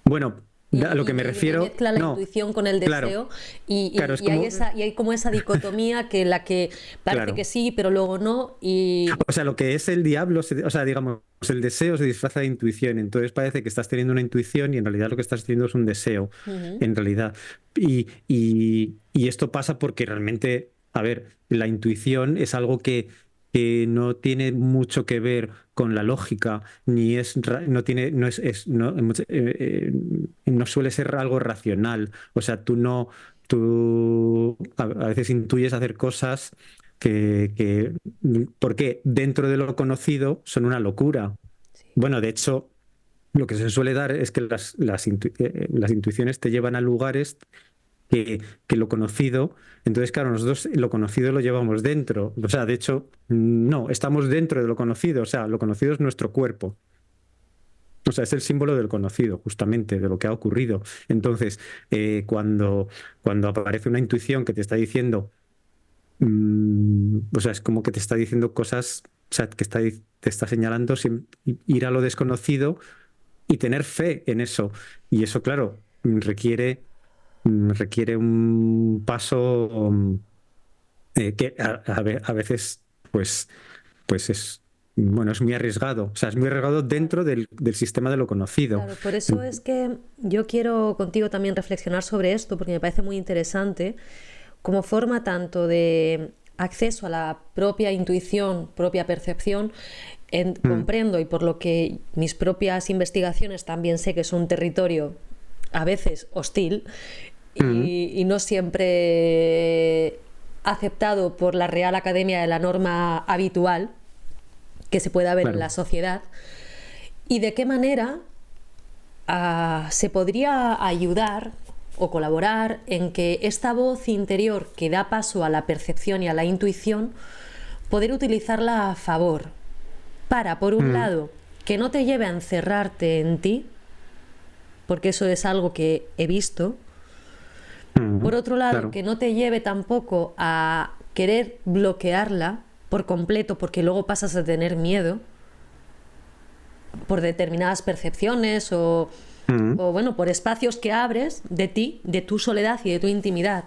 bueno, a lo que me Y refiero, mezcla la no, intuición con el claro, deseo claro, es hay como, y hay como esa dicotomía que la que parece que claro. sí, pero luego no. Y O sea, lo que es el diablo, o sea, digamos, el deseo se disfraza de intuición, entonces parece que estás teniendo una intuición y en realidad lo que estás teniendo es un deseo, Ujú. en realidad. Y esto pasa porque realmente, a ver, la intuición es algo que no tiene mucho que ver con la lógica, ni no tiene, no no suele ser algo racional. O sea, tú a veces intuyes hacer cosas porque dentro de lo conocido son una locura. Sí. Bueno, de hecho, lo que se suele dar es que las intuiciones te llevan a lugares que lo conocido, entonces claro, nosotros lo conocido lo llevamos dentro. O sea, de hecho, no, estamos dentro de lo conocido. O sea, lo conocido es nuestro cuerpo. O sea, es el símbolo del conocido, justamente, de lo que ha ocurrido. Entonces, cuando aparece una intuición que te está diciendo, o sea, es como que te está diciendo cosas, o sea, te está señalando ir a lo desconocido y tener fe en eso. Y eso, claro, requiere un paso que a veces, pues bueno, es muy arriesgado. O sea, es muy arriesgado dentro del sistema de lo conocido. Claro, por eso es que yo quiero contigo también reflexionar sobre esto, porque me parece muy interesante como forma tanto de acceso a la propia intuición, propia percepción. Mm, Comprendo, y por lo que mis propias investigaciones también sé que es un territorio a veces hostil mm, y no siempre aceptado por la Real Academia de la Norma habitual que se pueda ver en la claro. sociedad. ¿Y de qué manera se podría ayudar o colaborar en que esta voz interior que da paso a la percepción y a la intuición, poder utilizarla a favor para, por un Mm, lado, que no te lleve a encerrarte en ti, porque eso es algo que he visto; por otro lado, claro. que no te lleve tampoco a querer bloquearla por completo, porque luego pasas a tener miedo, por determinadas percepciones o bueno, por espacios que abres de ti, de tu soledad y de tu intimidad.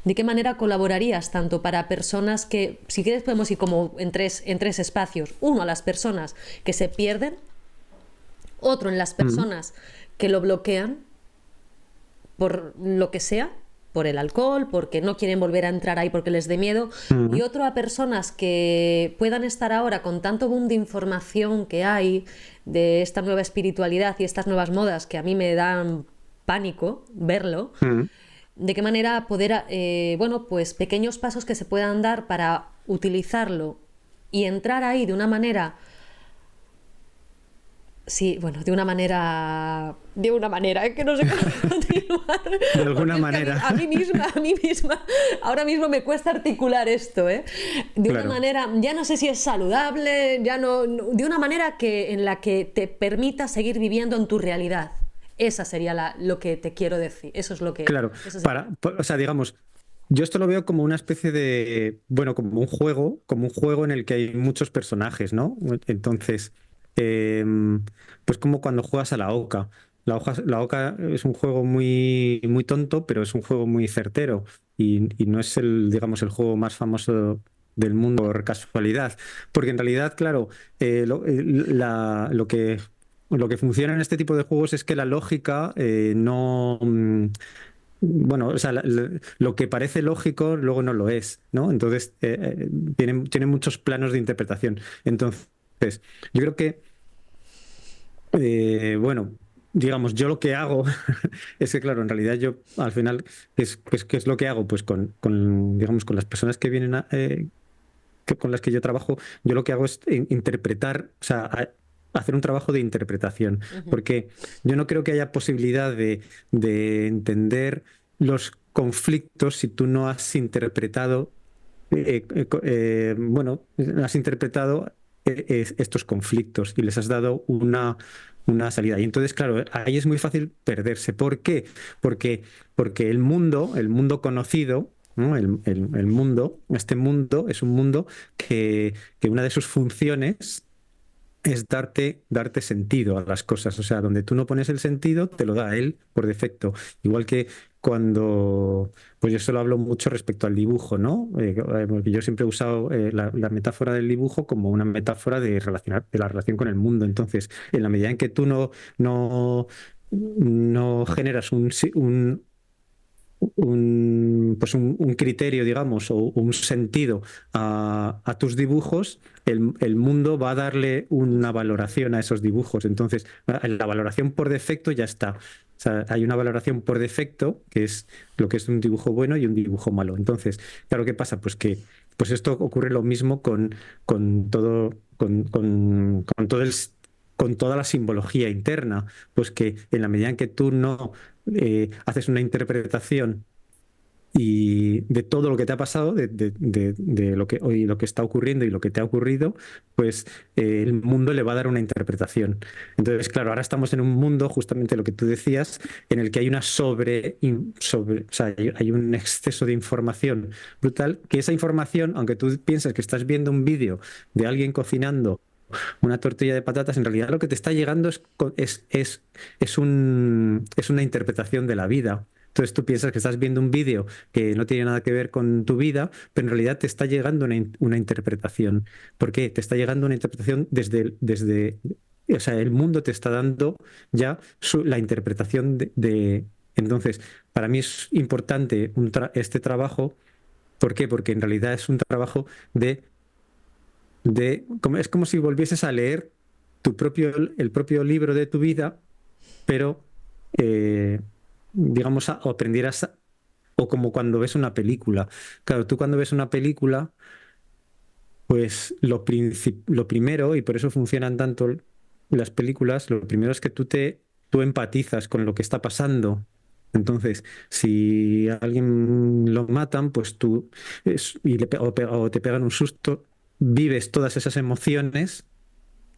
¿De qué manera colaborarías tanto para personas que, si quieres podemos ir como en tres espacios? Uno, a las personas que se pierden, otro en las personas que lo bloquean por lo que sea, por el alcohol, porque no quieren volver a entrar ahí porque les dé miedo, y otro a personas que puedan estar ahora con tanto boom de información que hay de esta nueva espiritualidad y estas nuevas modas que a mí me dan pánico verlo. De qué manera poder, bueno, pues pequeños pasos que se puedan dar para utilizarlo y entrar ahí de una manera... Sí, bueno, de una manera, es que no sé cómo continuar. De alguna manera. A mí misma, ahora mismo me cuesta articular esto, ¿eh? De una manera, ya no sé si es saludable, ya no, de una manera en la que te permita seguir viviendo en tu realidad. Esa sería lo que te quiero decir. Eso es lo que... Claro, o sea, digamos, yo esto lo veo como una especie de, bueno, como un juego en el que hay muchos personajes, ¿no? Entonces, pues como cuando juegas a la oca. La oca es un juego muy, muy tonto, pero es un juego muy certero y no es digamos, el juego más famoso del mundo por casualidad, porque en realidad, claro, lo que funciona en este tipo de juegos es que la lógica no... bueno, o sea, lo que parece lógico luego no lo es, ¿no? Entonces, tiene muchos planos de interpretación. Entonces, yo creo que, bueno, digamos, yo lo que hago es que, claro, en realidad yo al final, ¿qué es lo que hago? Pues digamos, con las personas que vienen con las que yo trabajo, yo lo que hago es interpretar, o sea, hacer un trabajo de interpretación, porque yo no creo que haya posibilidad de entender los conflictos si tú no has interpretado, bueno, has interpretado estos conflictos y les has dado una salida. Y entonces, claro, ahí es muy fácil perderse. ¿Por qué? Porque el mundo conocido, ¿no? Este mundo es un mundo que una de sus funciones es darte sentido a las cosas. O sea, donde tú no pones el sentido, te lo da él por defecto. Igual que pues yo solo hablo mucho respecto al dibujo, ¿no? Porque yo siempre he usado la metáfora del dibujo como una metáfora de la relación con el mundo. Entonces, en la medida en que tú no generas un criterio, digamos, o un sentido a tus dibujos, el mundo va a darle una valoración a esos dibujos. Entonces, la valoración por defecto ya está. O sea, hay una valoración por defecto, que es lo que es un dibujo bueno y un dibujo malo. Entonces, claro, ¿qué pasa? Pues esto ocurre lo mismo con todo, con todo con toda la simbología interna, pues que en la medida en que tú no haces una interpretación y de todo lo que te ha pasado, de lo que hoy lo que está ocurriendo y lo que te ha ocurrido, pues el mundo le va a dar una interpretación. Entonces, claro, ahora estamos en un mundo, justamente lo que tú decías, en el que hay o sea, hay un exceso de información brutal, que esa información, aunque tú piensas que estás viendo un vídeo de alguien cocinando una tortilla de patatas, en realidad lo que te está llegando es una interpretación de la vida. Entonces tú piensas que estás viendo un vídeo que no tiene nada que ver con tu vida, pero en realidad te está llegando una interpretación. ¿Por qué? Te está llegando una interpretación o sea, el mundo te está dando ya la interpretación Entonces, para mí es importante este trabajo. ¿Por qué? Porque en realidad es un trabajo es como si volvieses a leer el propio libro de tu vida, pero eh, digamos, o aprendieras, o como cuando ves una película. Claro, tú cuando ves una película, pues lo primero, y por eso funcionan tanto las películas, lo primero es que tú empatizas con lo que está pasando. Entonces, si a alguien lo matan, pues o te pegan un susto, vives todas esas emociones.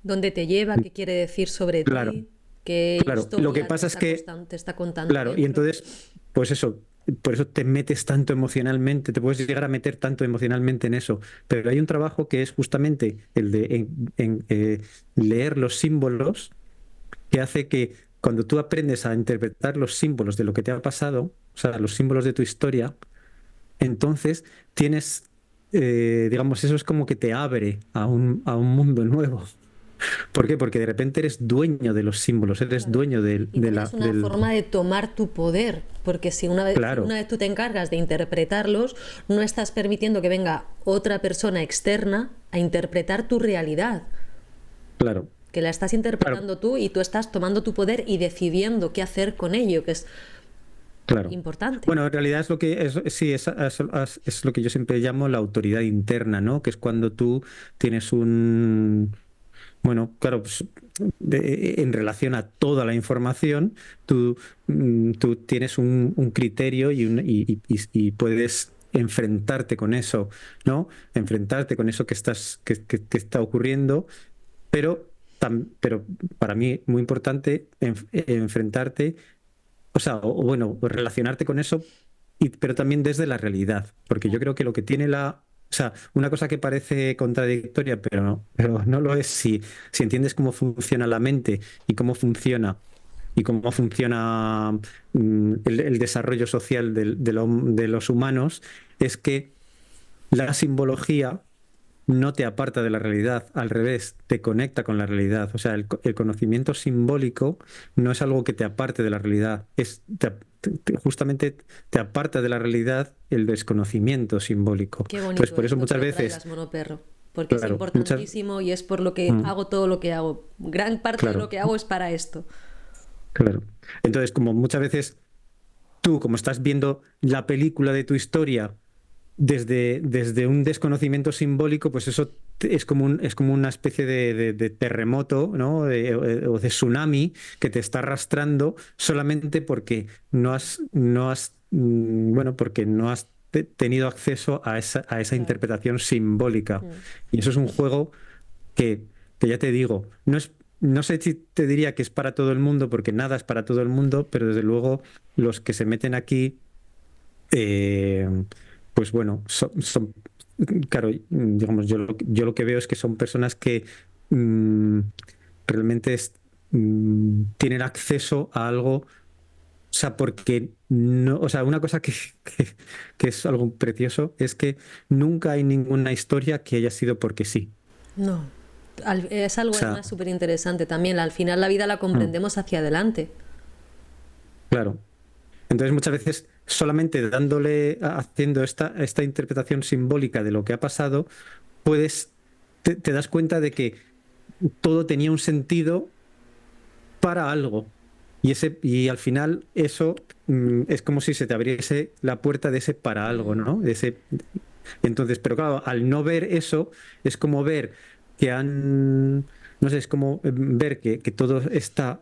¿Dónde te lleva? ¿Qué quiere decir sobre Claro, ti? ¿Qué claro. Lo que historia pasa es que, te está contando claro, y dentro? entonces, pues eso, por eso te metes tanto emocionalmente, te puedes llegar a meter tanto emocionalmente en eso. Pero hay un trabajo que es justamente el de leer los símbolos, que hace que cuando tú aprendes a interpretar los símbolos de lo que te ha pasado, o sea, los símbolos de tu historia, entonces tienes, digamos, eso es como que te abre a un mundo nuevo. ¿Por qué? Porque de repente eres dueño de los símbolos, eres Claro. dueño Y también es una del... forma de tomar tu poder, porque si Claro, una vez tú te encargas de interpretarlos, no estás permitiendo que venga otra persona externa a interpretar tu realidad, claro, que la estás claro, interpretando tú y tú estás tomando tu poder y decidiendo qué hacer con ello, que es claro. importante. Bueno, en realidad es lo que es, sí, es lo que yo siempre llamo la autoridad interna, ¿no? Que es cuando tú tienes un, bueno, claro, pues, en relación a toda la información, tú, tú tienes un criterio y puedes enfrentarte con eso, ¿no? Enfrentarte con eso que que está ocurriendo, pero, pero para mí muy importante enfrentarte, o sea, o bueno, relacionarte con eso, pero también desde la realidad, porque yo creo que lo que tiene o sea, una cosa que parece contradictoria, pero no lo es si entiendes cómo funciona la mente y cómo funciona el desarrollo social de los humanos, es que la simbología no te aparta de la realidad, al revés, te conecta con la realidad. O sea, el conocimiento simbólico no es algo que te aparte de la realidad, justamente te aparta de la realidad el desconocimiento simbólico. Qué Entonces, bonito por eso esto que muchas lo veces, traigas, Monoperro, porque es claro, importantísimo y es por lo que mm, hago todo lo que hago. Gran parte de lo claro, que hago es para esto. claro. Entonces, como muchas veces tú, como estás viendo la película de tu historia, desde un desconocimiento simbólico, pues eso es como una especie de terremoto, ¿no? O de tsunami que te está arrastrando solamente porque bueno, porque no has tenido acceso a esa Claro. interpretación simbólica. Mm. Y eso es un juego que, que ya te digo, no sé si te diría que es para todo el mundo, porque nada es para todo el mundo, pero desde luego los que se meten aquí eh, pues bueno, claro, digamos, yo lo que veo es que son personas que mm, realmente tienen acceso a algo, o sea, porque no, o sea, una cosa que es algo precioso es que nunca hay ninguna historia que haya sido porque sí. No. Es O algo sea, además súper interesante también. Al final la vida la mm, comprendemos hacia adelante. claro. Entonces muchas veces solamente haciendo esta interpretación simbólica de lo que ha pasado, puedes, te das cuenta de que todo tenía un sentido para algo. Y al final eso es como si se te abriese la puerta de ese para algo, Mm, ¿no? Entonces, pero claro, al no ver eso, es como ver no sé, es como ver que todo está,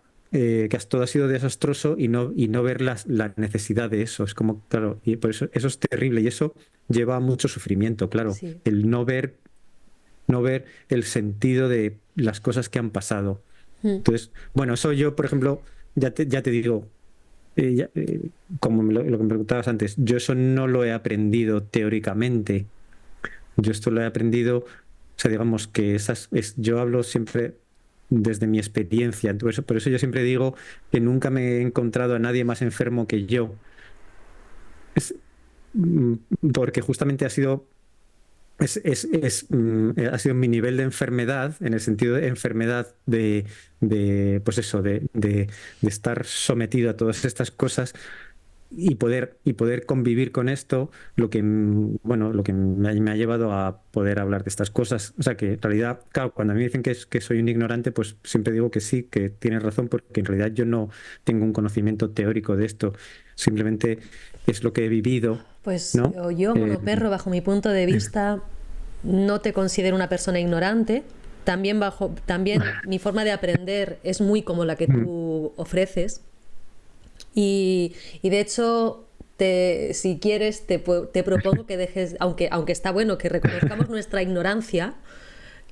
todo ha sido desastroso y no ver la necesidad de eso. Es como, claro, y por eso es terrible y eso lleva a mucho sufrimiento, claro, sí. el no ver el sentido de las cosas que han pasado. Mm. Entonces, bueno, eso yo, por ejemplo, ya te digo, como lo que me preguntabas antes, yo eso no lo he aprendido teóricamente. Yo esto lo he aprendido, o sea, digamos que yo hablo siempre desde mi experiencia. Entonces, por eso yo siempre digo que nunca me he encontrado a nadie más enfermo que yo. Es, mm, porque justamente ha sido mi nivel de enfermedad, en el sentido de enfermedad pues eso, de estar sometido a todas estas cosas y poder convivir con esto, bueno, lo que me ha llevado a poder hablar de estas cosas. O sea que en realidad, claro, cuando a mí me dicen que soy un ignorante, pues siempre digo que sí, que tienes razón, porque en realidad yo no tengo un conocimiento teórico de esto, simplemente es lo que he vivido, Pues ¿no? yo, Eh, Monoperro, bajo mi punto de vista, no te considero una persona ignorante. También mi forma de aprender es muy como la que tú ofreces. Y de hecho, si quieres, te propongo que dejes, aunque está bueno que reconozcamos nuestra ignorancia,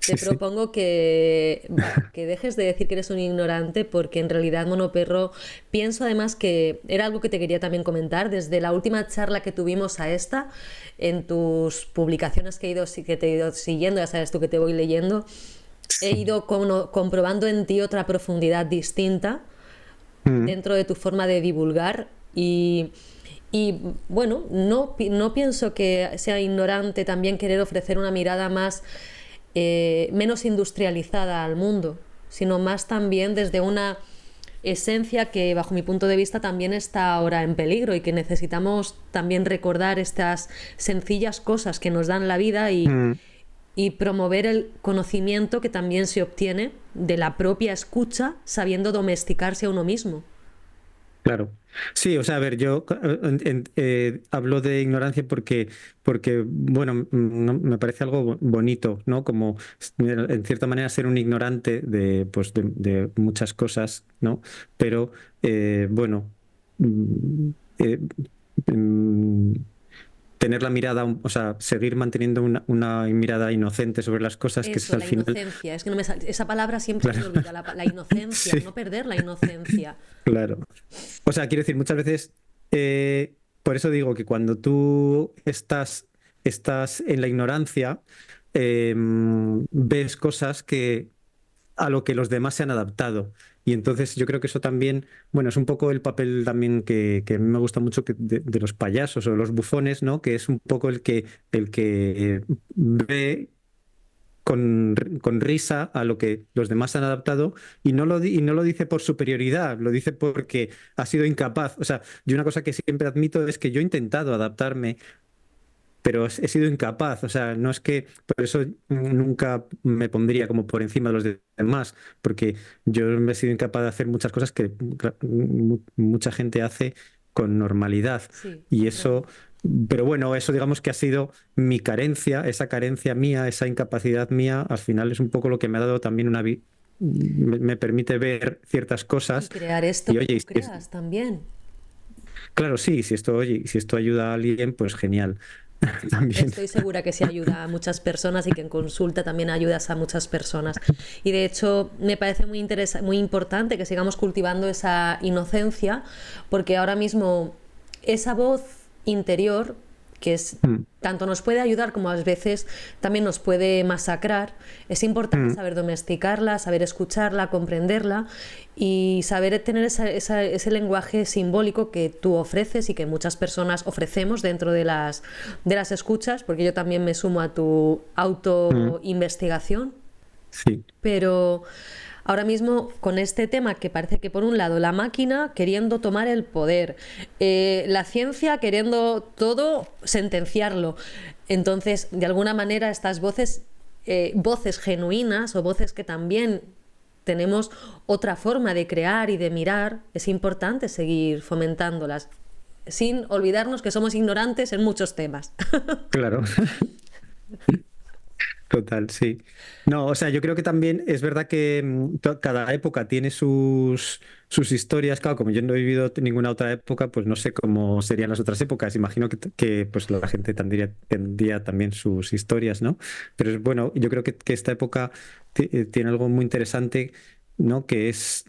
Te Sí, sí. propongo que dejes de decir que eres un ignorante porque en realidad, Monoperro, pienso además que era algo que te quería también comentar desde la última charla que tuvimos a esta, en tus publicaciones que te he ido siguiendo, ya sabes tú que te voy leyendo, he Sí. ido comprobando en ti otra profundidad distinta Mm, dentro de tu forma de divulgar y bueno, no pienso que sea ignorante también querer ofrecer una mirada más menos industrializada al mundo, sino más también desde una esencia que bajo mi punto de vista también está ahora en peligro y que necesitamos también recordar estas sencillas cosas que nos dan la vida mm. y promover el conocimiento que también se obtiene de la propia escucha sabiendo domesticarse a uno mismo. Claro. Sí, o sea, a ver, yo hablo de ignorancia porque bueno, me parece algo bonito, ¿no? Como en cierta manera ser un ignorante pues, de muchas cosas, ¿no? Pero bueno, mm, eh, mm, tener la mirada, o sea, seguir manteniendo una mirada inocente sobre las cosas, que es Eso, al la final, inocencia. Es que no esa palabra siempre se claro, me olvida, la inocencia, sí, no perder la inocencia. claro. O sea, quiero decir, muchas veces, por eso digo que cuando tú estás en la ignorancia, ves cosas que a lo que los demás se han adaptado. Y entonces yo creo que eso también, bueno, es un poco el papel también que a mí me gusta mucho de los payasos o los bufones, ¿no? Que es un poco el que ve con risa a lo que los demás han adaptado y no lo dice por superioridad, lo dice porque ha sido incapaz. O sea, yo una cosa que siempre admito es que yo he intentado adaptarme, pero he sido incapaz. O sea, no es que por eso nunca me pondría como por encima de los demás, porque yo he sido incapaz de hacer muchas cosas que mucha gente hace con normalidad. Sí, Y eso, comprendo. pero bueno, eso digamos que ha sido mi carencia, esa carencia mía, esa incapacidad mía, al final es un poco lo que me ha dado también me permite ver ciertas Y cosas. crear esto Y que oye, tú creas también. claro, sí, si esto, oye, si esto ayuda a alguien, pues genial. También. Estoy segura que sí ayuda a muchas personas y que en consulta también ayudas a muchas personas. Y de hecho me parece muy importante que sigamos cultivando esa inocencia porque ahora mismo esa voz interior que es Mm, tanto nos puede ayudar como a veces también nos puede masacrar, es importante mm, saber domesticarla, saber escucharla, comprenderla y saber tener ese lenguaje simbólico que tú ofreces y que muchas personas ofrecemos dentro de las escuchas, porque yo también me sumo a tu mm, autoinvestigación, sí. pero ahora mismo con este tema que parece que por un lado la máquina queriendo tomar el poder, la ciencia queriendo todo sentenciarlo, entonces de alguna manera estas voces, voces genuinas o voces que también tenemos otra forma de crear y de mirar, es importante seguir fomentándolas, sin olvidarnos que somos ignorantes en muchos temas. Claro, total, sí. No, o sea, yo creo que también es verdad que cada época tiene sus historias. Claro, como yo no he vivido ninguna otra época, pues no sé cómo serían las otras épocas. Imagino que, pues la gente tendría también sus historias, ¿no? Pero es bueno, yo creo que esta época tiene algo muy interesante, ¿no? Que es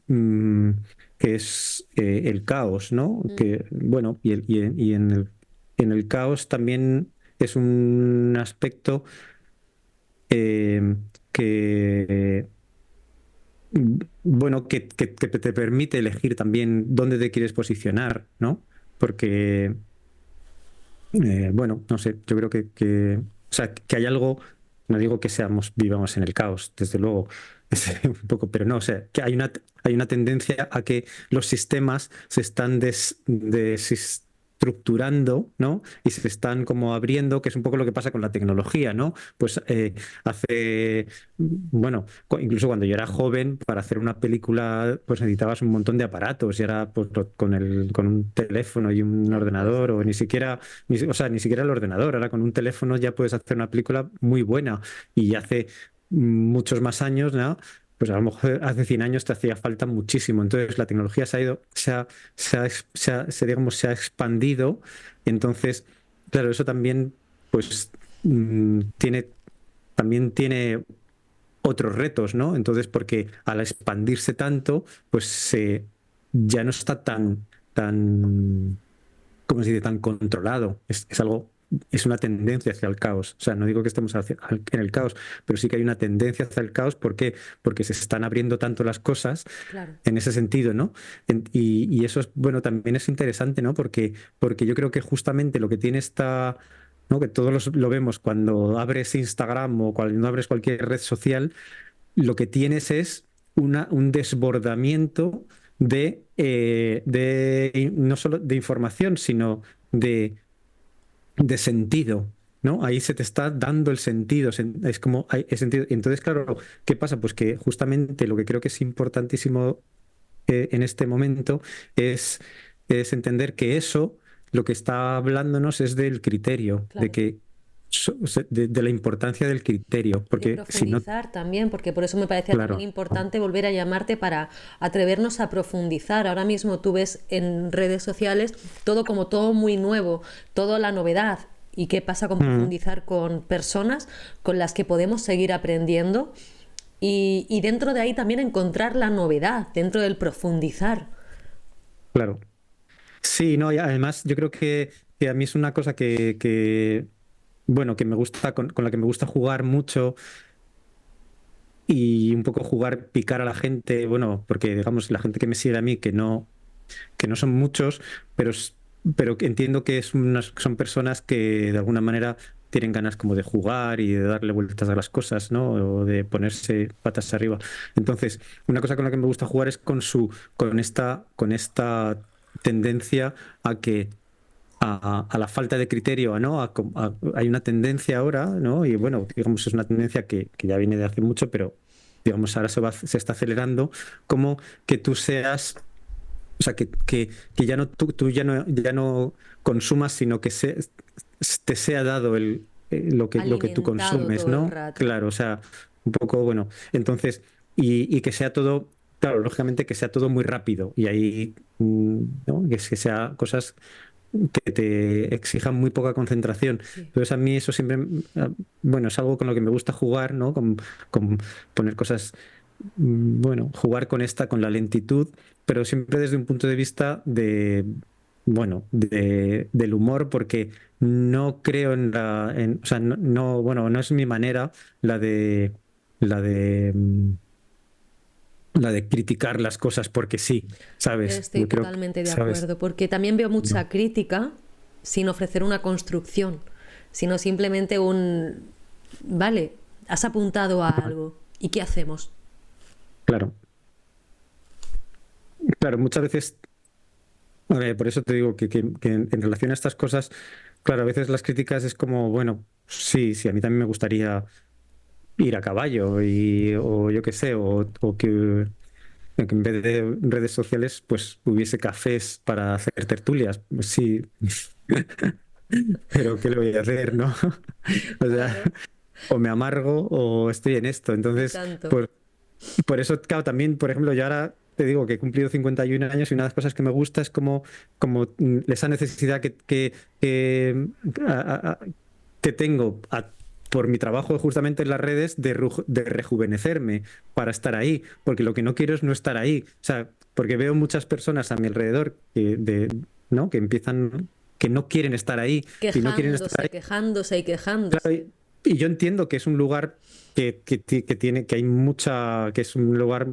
el caos, ¿no? Mm. Que, bueno, y en el caos también es un aspecto eh, que, bueno, que te permite elegir también dónde te quieres posicionar, ¿no? Porque, bueno, no sé, yo creo o sea, que hay algo, no digo que vivamos en el caos, desde luego, es un poco, pero no, o sea, que hay una tendencia a que los sistemas se están desestructurando, ¿no? Y se están como abriendo, que es un poco lo que pasa con la tecnología, ¿no? Pues bueno, incluso cuando yo era joven, para hacer una película, pues necesitabas un montón de aparatos y ahora pues con un teléfono y un Ya lo puedes ordenador, o hacer. o sea, ni siquiera el ordenador, ahora con un teléfono ya puedes hacer una película muy buena y hace muchos más años, ¿no? Pues a lo mejor hace 100 años te hacía falta muchísimo. Entonces la tecnología se ha ido, digamos, se ha expandido. Entonces, claro, eso también, pues, también tiene otros retos, ¿no? Entonces, porque al expandirse tanto, pues ya no está tan, ¿cómo se dice?, tan controlado. Es algo, es una tendencia hacia el caos. O sea, no digo que estemos en el caos, pero sí que hay una tendencia hacia el caos. ¿Por qué? Porque se están abriendo tanto las cosas Claro. en ese sentido, ¿no? Y eso es, bueno, también es interesante, ¿no? Porque yo creo que justamente lo que tiene esta, ¿no? Que todos lo vemos cuando abres Instagram o cuando abres cualquier red social, lo que tienes es un desbordamiento no solo de información, sino de sentido, ¿no? Ahí se te está dando el sentido, es como hay sentido. Entonces, claro, ¿qué pasa? Pues que justamente lo que creo que es importantísimo en este momento es, es entender que eso, lo que está hablándonos es del criterio, de Claro. que de la importancia del criterio, Y de porque si no, profundizar también, porque por eso me parecía también claro, importante volver a llamarte para atrevernos a profundizar. Ahora mismo tú ves en redes sociales todo como todo muy nuevo, toda la novedad. ¿Y qué pasa con mm, profundizar con personas con las que podemos seguir aprendiendo? Y dentro de ahí también encontrar la novedad, dentro del profundizar. claro. Sí, no, y además yo creo que a mí es una cosa bueno, que me gusta, con la que me gusta jugar mucho y un poco jugar, picar a la gente, bueno, porque digamos, la gente que me sigue a mí, que no son muchos, pero, pero que entiendo que son personas que de alguna manera tienen ganas como de jugar y de darle vueltas a las cosas, ¿no? O de ponerse patas arriba. Entonces, una cosa con la que me gusta jugar es con esta tendencia a que a la falta de criterio, ¿no? Hay una tendencia ahora, ¿no? Y bueno, digamos, es una tendencia que ya viene de hace mucho, pero digamos, ahora se está acelerando, como que tú seas, o sea, que ya no, tú ya no consumas, sino que te sea dado lo que tú Alimentado consumes, todo el ¿no? rato. Claro, o sea, un poco, bueno, entonces, y que sea todo, claro, lógicamente que sea todo muy rápido, y ahí, ¿no? Que sea cosas que te exijan muy poca concentración. Sí. Entonces a mí eso siempre, bueno, es algo con lo que me gusta jugar, ¿no? Con poner cosas, bueno, jugar con la lentitud, pero siempre desde un punto de vista bueno, del humor, porque no creo o sea, bueno, no es mi manera la de, la de, mm, la de criticar las cosas porque sí, ¿sabes? Estoy Yo creo que, totalmente de ¿sabes? acuerdo, porque también veo No, mucha crítica sin ofrecer una construcción, sino simplemente vale, has apuntado a algo, ¿y qué hacemos? claro. Claro, muchas veces, por eso te digo que en relación a estas cosas, claro, a veces las críticas es como, bueno, sí, sí, a mí también me gustaría ir a caballo o yo qué sé, o que en vez de redes sociales, pues hubiese cafés para hacer tertulias. Pues sí, pero ¿qué le voy a hacer, no? O sea, Claro. o me amargo o estoy en esto. Y Entonces, tanto. por eso, claro, también, por ejemplo, yo ahora te digo que he cumplido 51 años y una de las cosas que me gusta es como esa necesidad a- a- que tengo por mi trabajo justamente en las redes de rejuvenecerme para estar ahí, porque lo que no quiero es no estar ahí. O sea, porque veo muchas personas a mi alrededor ¿no? Que empiezan, que no quieren estar ahí y no quieren estar Quejándose, ahí. quejándose y Claro, quejándose. y yo entiendo que es un lugar que hay mucha, que es un lugar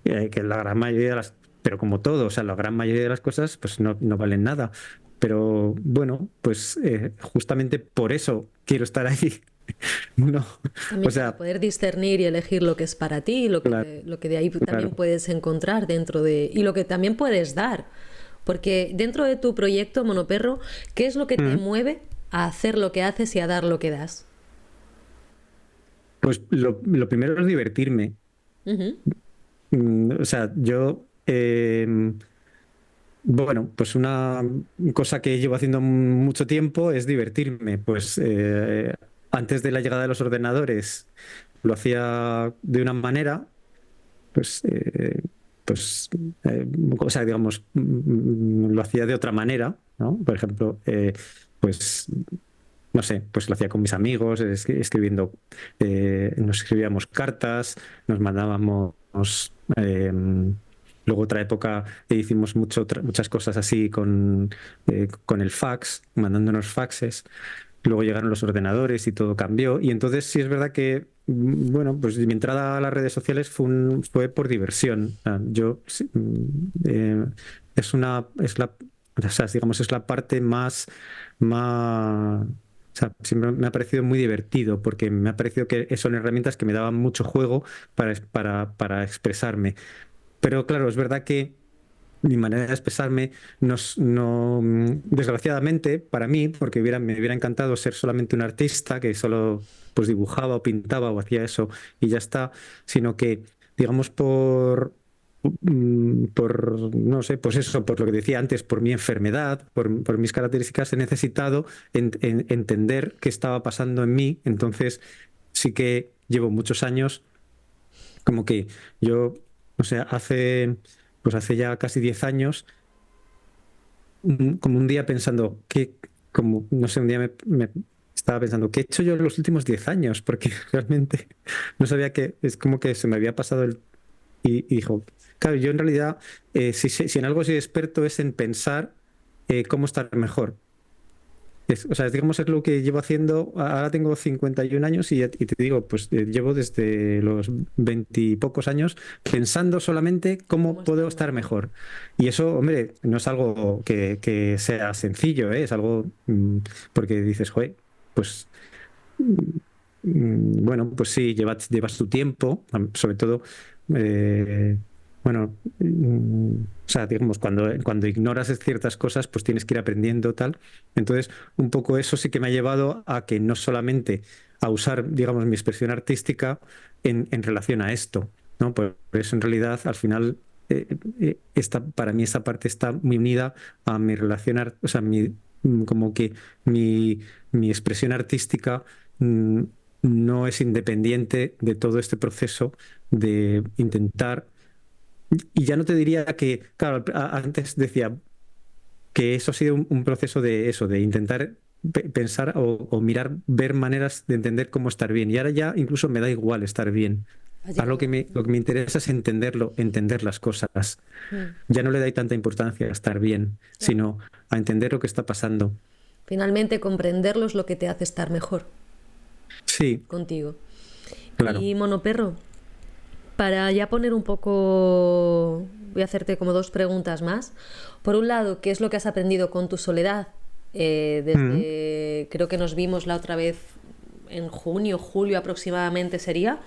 que la gran mayoría pero como todo, o sea, la gran mayoría de las cosas pues no valen nada. Pero bueno, pues justamente por eso quiero estar ahí. No, o También para sea, poder discernir y elegir lo que es para ti, claro, lo que de ahí también claro. puedes encontrar dentro de... y lo que también puedes dar. Porque dentro de tu proyecto Monoperro, ¿qué es lo que te Mm. mueve a hacer lo que haces y a dar lo que das? Pues lo primero es divertirme. Ujú. O sea, yo, bueno, pues una cosa que llevo haciendo mucho tiempo es divertirme. Pues antes de la llegada de los ordenadores lo hacía de una manera, pues, pues o sea, digamos, lo hacía de otra manera, ¿no? Por ejemplo, pues no sé, pues lo hacía con mis amigos, escribiendo, nos escribíamos cartas, nos mandábamos... eh, luego otra época hicimos muchas cosas así con el fax, mandándonos faxes. Luego llegaron los ordenadores y todo cambió. Y entonces sí es verdad que, bueno, pues mi entrada a las redes sociales fue por diversión. Yo, sí, o sea, digamos, es la parte más, o sea, siempre me ha parecido muy divertido porque me ha parecido que son herramientas que me daban mucho juego para expresarme. Pero claro, es verdad que mi manera de expresarme desgraciadamente para mí, porque me hubiera encantado ser solamente un artista que solo pues dibujaba o pintaba o hacía eso y ya está, sino que, digamos, no sé, pues eso, por lo que decía antes, por mi enfermedad, por mis características, he necesitado entender qué estaba pasando en mí. Entonces, sí que llevo muchos años como que yo, o sea, pues hace ya casi 10 años, como un día pensando, como, no sé, un día me estaba pensando, ¿qué he hecho yo en los últimos 10 años? Porque realmente no sabía que, es como que se me había pasado y dijo, claro, yo en realidad, si en algo soy experto es en pensar cómo estar mejor. O sea, digamos, es lo que llevo haciendo. Ahora tengo 51 años y te digo, pues llevo desde los 20 y pocos años pensando solamente ¿Cómo cómo puedo estar estar mejor? mejor. Y eso, hombre, no es algo que sea sencillo, ¿eh? Es algo porque dices, joder, pues bueno, pues sí, lleva su tiempo, sobre todo, eh, bueno, o sea, digamos, cuando ignoras ciertas cosas, pues tienes que ir aprendiendo tal. Entonces, un poco eso sí que me ha llevado a que no solamente a usar, digamos, mi expresión artística en relación a esto, ¿no? Por eso en realidad, al final, para mí esa parte está muy unida a mi relación, o sea, como que mi, mi expresión artística mm, no es independiente de todo este proceso de intentar, y ya no te diría que, claro, antes decía que eso ha sido un proceso de eso, de intentar pensar o mirar, ver maneras de entender cómo estar bien. Y ahora ya incluso me da igual estar bien. Ha Ahora llegado. lo que me interesa es entenderlo, entender las cosas. Mm, Ya no le doy tanta importancia a estar bien, claro. sino a entender lo que está pasando. Finalmente, comprenderlo es lo que te hace estar mejor Sí, contigo. claro. Y Monoperro, para ya poner un poco, voy a hacerte como dos preguntas más. Por un lado, ¿qué es lo que has aprendido con tu soledad? Mm, Desde, creo que nos vimos la otra vez en junio, julio aproximadamente sería,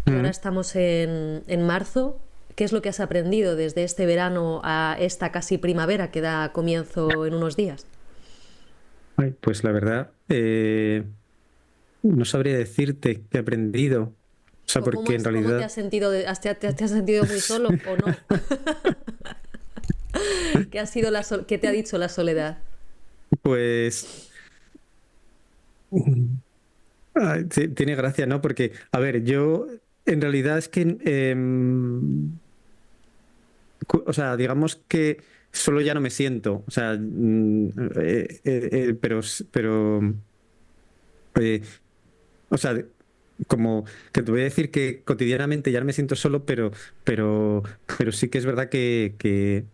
y ahora mm. estamos en marzo. ¿Qué es lo que has aprendido desde este verano a esta casi primavera que da comienzo en unos días? Ay, pues la verdad, no sabría decirte qué he aprendido. O sea, ¿Cómo, porque en cómo te realidad, has sentido? ¿Te has sentido muy solo o no? ¿Qué ha sido qué te ha dicho la soledad? pues, ay, tiene gracia, ¿no? Porque, a ver, yo en realidad es que, o sea, digamos que solo ya no me siento. O sea, eh, o sea, como que te voy a decir que cotidianamente ya no me siento solo, pero, pero sí que es verdad que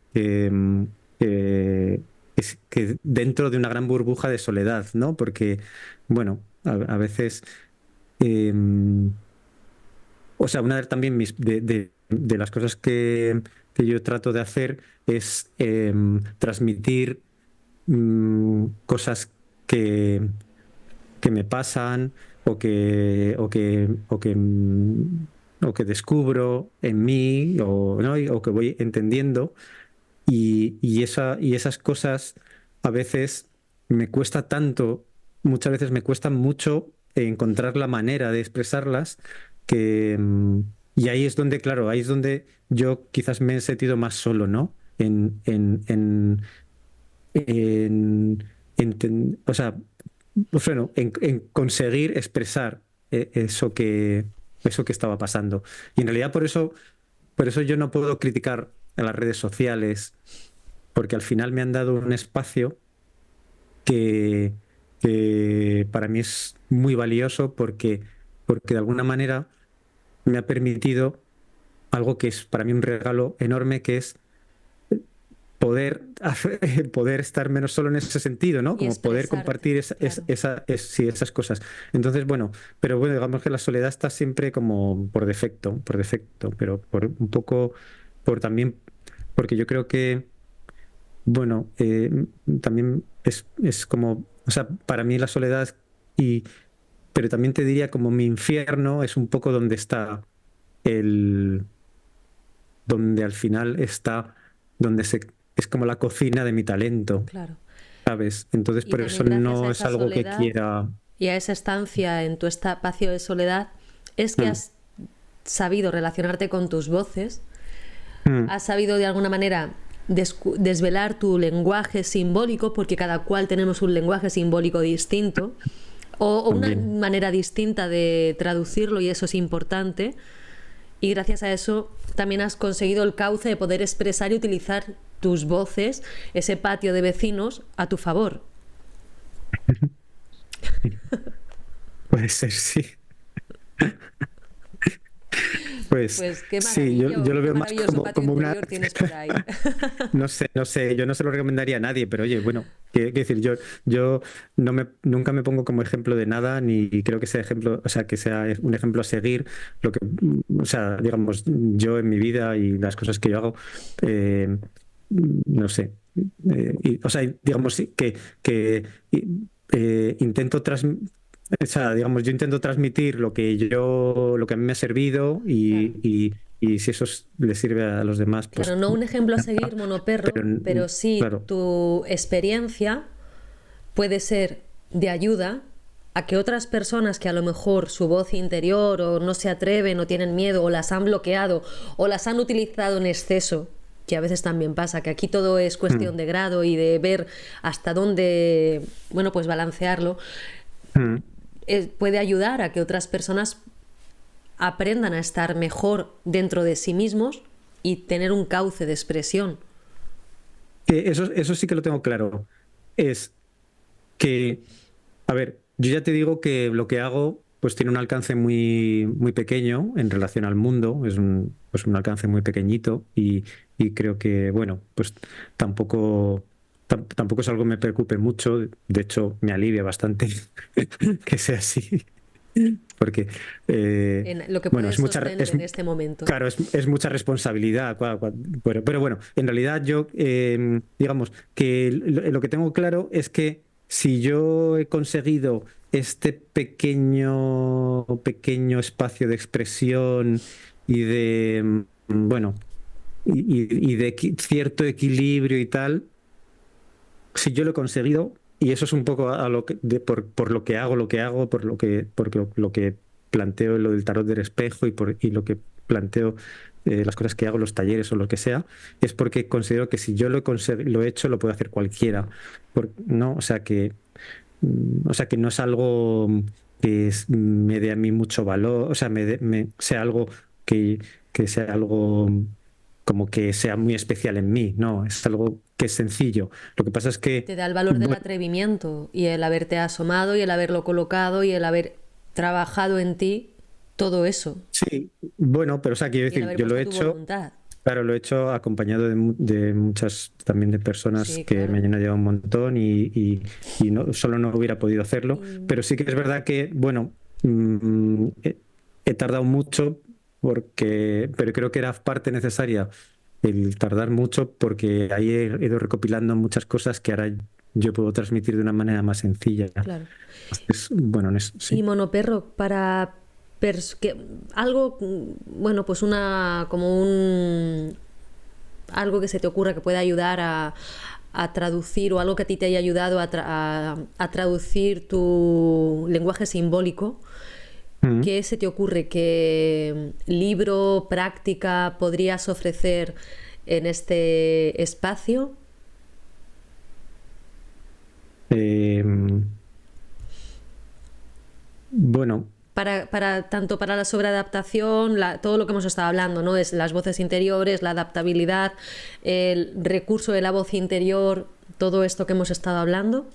dentro de una gran burbuja de soledad, ¿no? Porque, bueno, a veces, eh, o sea, una de también de las cosas que yo trato de hacer es transmitir cosas que me pasan o que descubro en mí ¿no? O que voy entendiendo y esas cosas a veces me cuesta tanto, muchas veces me cuesta mucho encontrar la manera de expresarlas que y ahí es donde, claro, ahí es donde yo quizás me he sentido más solo, ¿no? O sea, pues bueno, en conseguir expresar eso que estaba pasando. Y en realidad por eso yo no puedo criticar a las redes sociales, porque al final me han dado un espacio que, que para mí es muy valioso porque de alguna manera me ha permitido algo que es para mí un regalo enorme, que es poder, poder estar menos solo en ese sentido, ¿no? Y Como poder expresarte, compartir claro. sí, esas cosas. Entonces, bueno, pero bueno, digamos que la soledad está siempre como por defecto, pero por un poco, por también, porque yo creo que, bueno, también es como, o sea, para mí la soledad, y, pero también te diría como mi infierno es un poco donde está el, donde al final está, donde se, es como la cocina de mi talento, Claro. ¿sabes? Entonces Y por eso también gracias a no es esa algo que soledad quiera. y a esa estancia en tu espacio de soledad, es que Mm, has sabido relacionarte con tus voces, mm, has sabido de alguna manera desvelar tu lenguaje simbólico, porque cada cual tenemos un lenguaje simbólico distinto, o una también. manera distinta de traducirlo, y eso es importante. Y gracias a eso también has conseguido el cauce de poder expresar y utilizar tus voces, ese patio de vecinos, a tu favor. Puede ser, sí. Pues Pues qué sí, yo lo qué veo más maravilloso patio como una. interior tienes por ahí. No sé, yo no se lo recomendaría a nadie, pero oye, bueno, quiero decir, yo nunca me pongo como ejemplo de nada, ni creo que sea ejemplo, o sea, que sea un ejemplo a seguir, lo que, o sea, digamos, yo en mi vida y las cosas que yo hago, eh, no sé, o sea, digamos sí, intento o sea, digamos, yo intento transmitir lo que a mí me ha servido Claro. y si eso le sirve a los demás, Claro, pues no un ejemplo a seguir, monoperro, pero pero sí claro, tu experiencia puede ser de ayuda a que otras personas que a lo mejor su voz interior o no se atreven o tienen miedo o las han bloqueado o las han utilizado en exceso, que a veces también pasa, que aquí todo es mm, cuestión de grado y de ver hasta dónde, bueno, pues balancearlo, mm. puede ayudar a que otras personas aprendan a estar mejor dentro de sí mismos y tener un cauce de expresión. Eso sí que lo tengo claro. Es que, a ver, yo ya te digo que lo que hago pues tiene un alcance muy pequeño en relación al mundo, es pues un alcance muy pequeñito y creo que, bueno, pues tampoco, tampoco es algo que me preocupe mucho, de hecho me alivia bastante que sea así, porque, En lo que bueno, puedes sostener en este momento. claro, es mucha responsabilidad, pero bueno, en realidad yo, digamos, que lo que tengo claro es que si yo he conseguido este pequeño espacio de expresión y de, bueno, y de cierto equilibrio y tal, si yo lo he conseguido, y eso es un poco a lo que, por lo que hago, lo que planteo en lo del tarot del espejo y lo que planteo las cosas que hago, los talleres o lo que sea, es porque considero que si yo lo he hecho, lo puede hacer cualquiera. ¿No? O sea que no es algo que me dé a mí mucho valor, o sea, sea algo que, que sea algo como que sea muy especial en mí, no, es algo que es sencillo. Lo que pasa es Te que, da el valor del bueno, atrevimiento y el haberte asomado y el haberlo colocado y el haber trabajado en ti todo eso sí, bueno, pero o sea, quiero y el decir, haber yo lo he puesto tu hecho, voluntad. claro, lo he hecho acompañado de muchas, también de personas Sí, que me claro. han ayudado un montón y no, solo no hubiera podido hacerlo, Y pero sí que es verdad que, bueno, he tardado mucho pero creo que era parte necesaria el tardar mucho porque ahí he ido recopilando muchas cosas que ahora yo puedo transmitir de una manera más sencilla. claro. Entonces, bueno, en eso Y sí. monoperro, para algo, bueno, pues una, como un, algo que se te ocurra que pueda ayudar a traducir o algo que a ti te haya ayudado a traducir tu lenguaje simbólico. Mm. ¿Qué se te ocurre? ¿Qué libro, práctica podrías ofrecer en este espacio? Eh, bueno, Tanto para la sobreadaptación, todo lo que hemos estado hablando, ¿no? Es las voces interiores, la adaptabilidad, el recurso de la voz interior, todo esto que hemos estado hablando.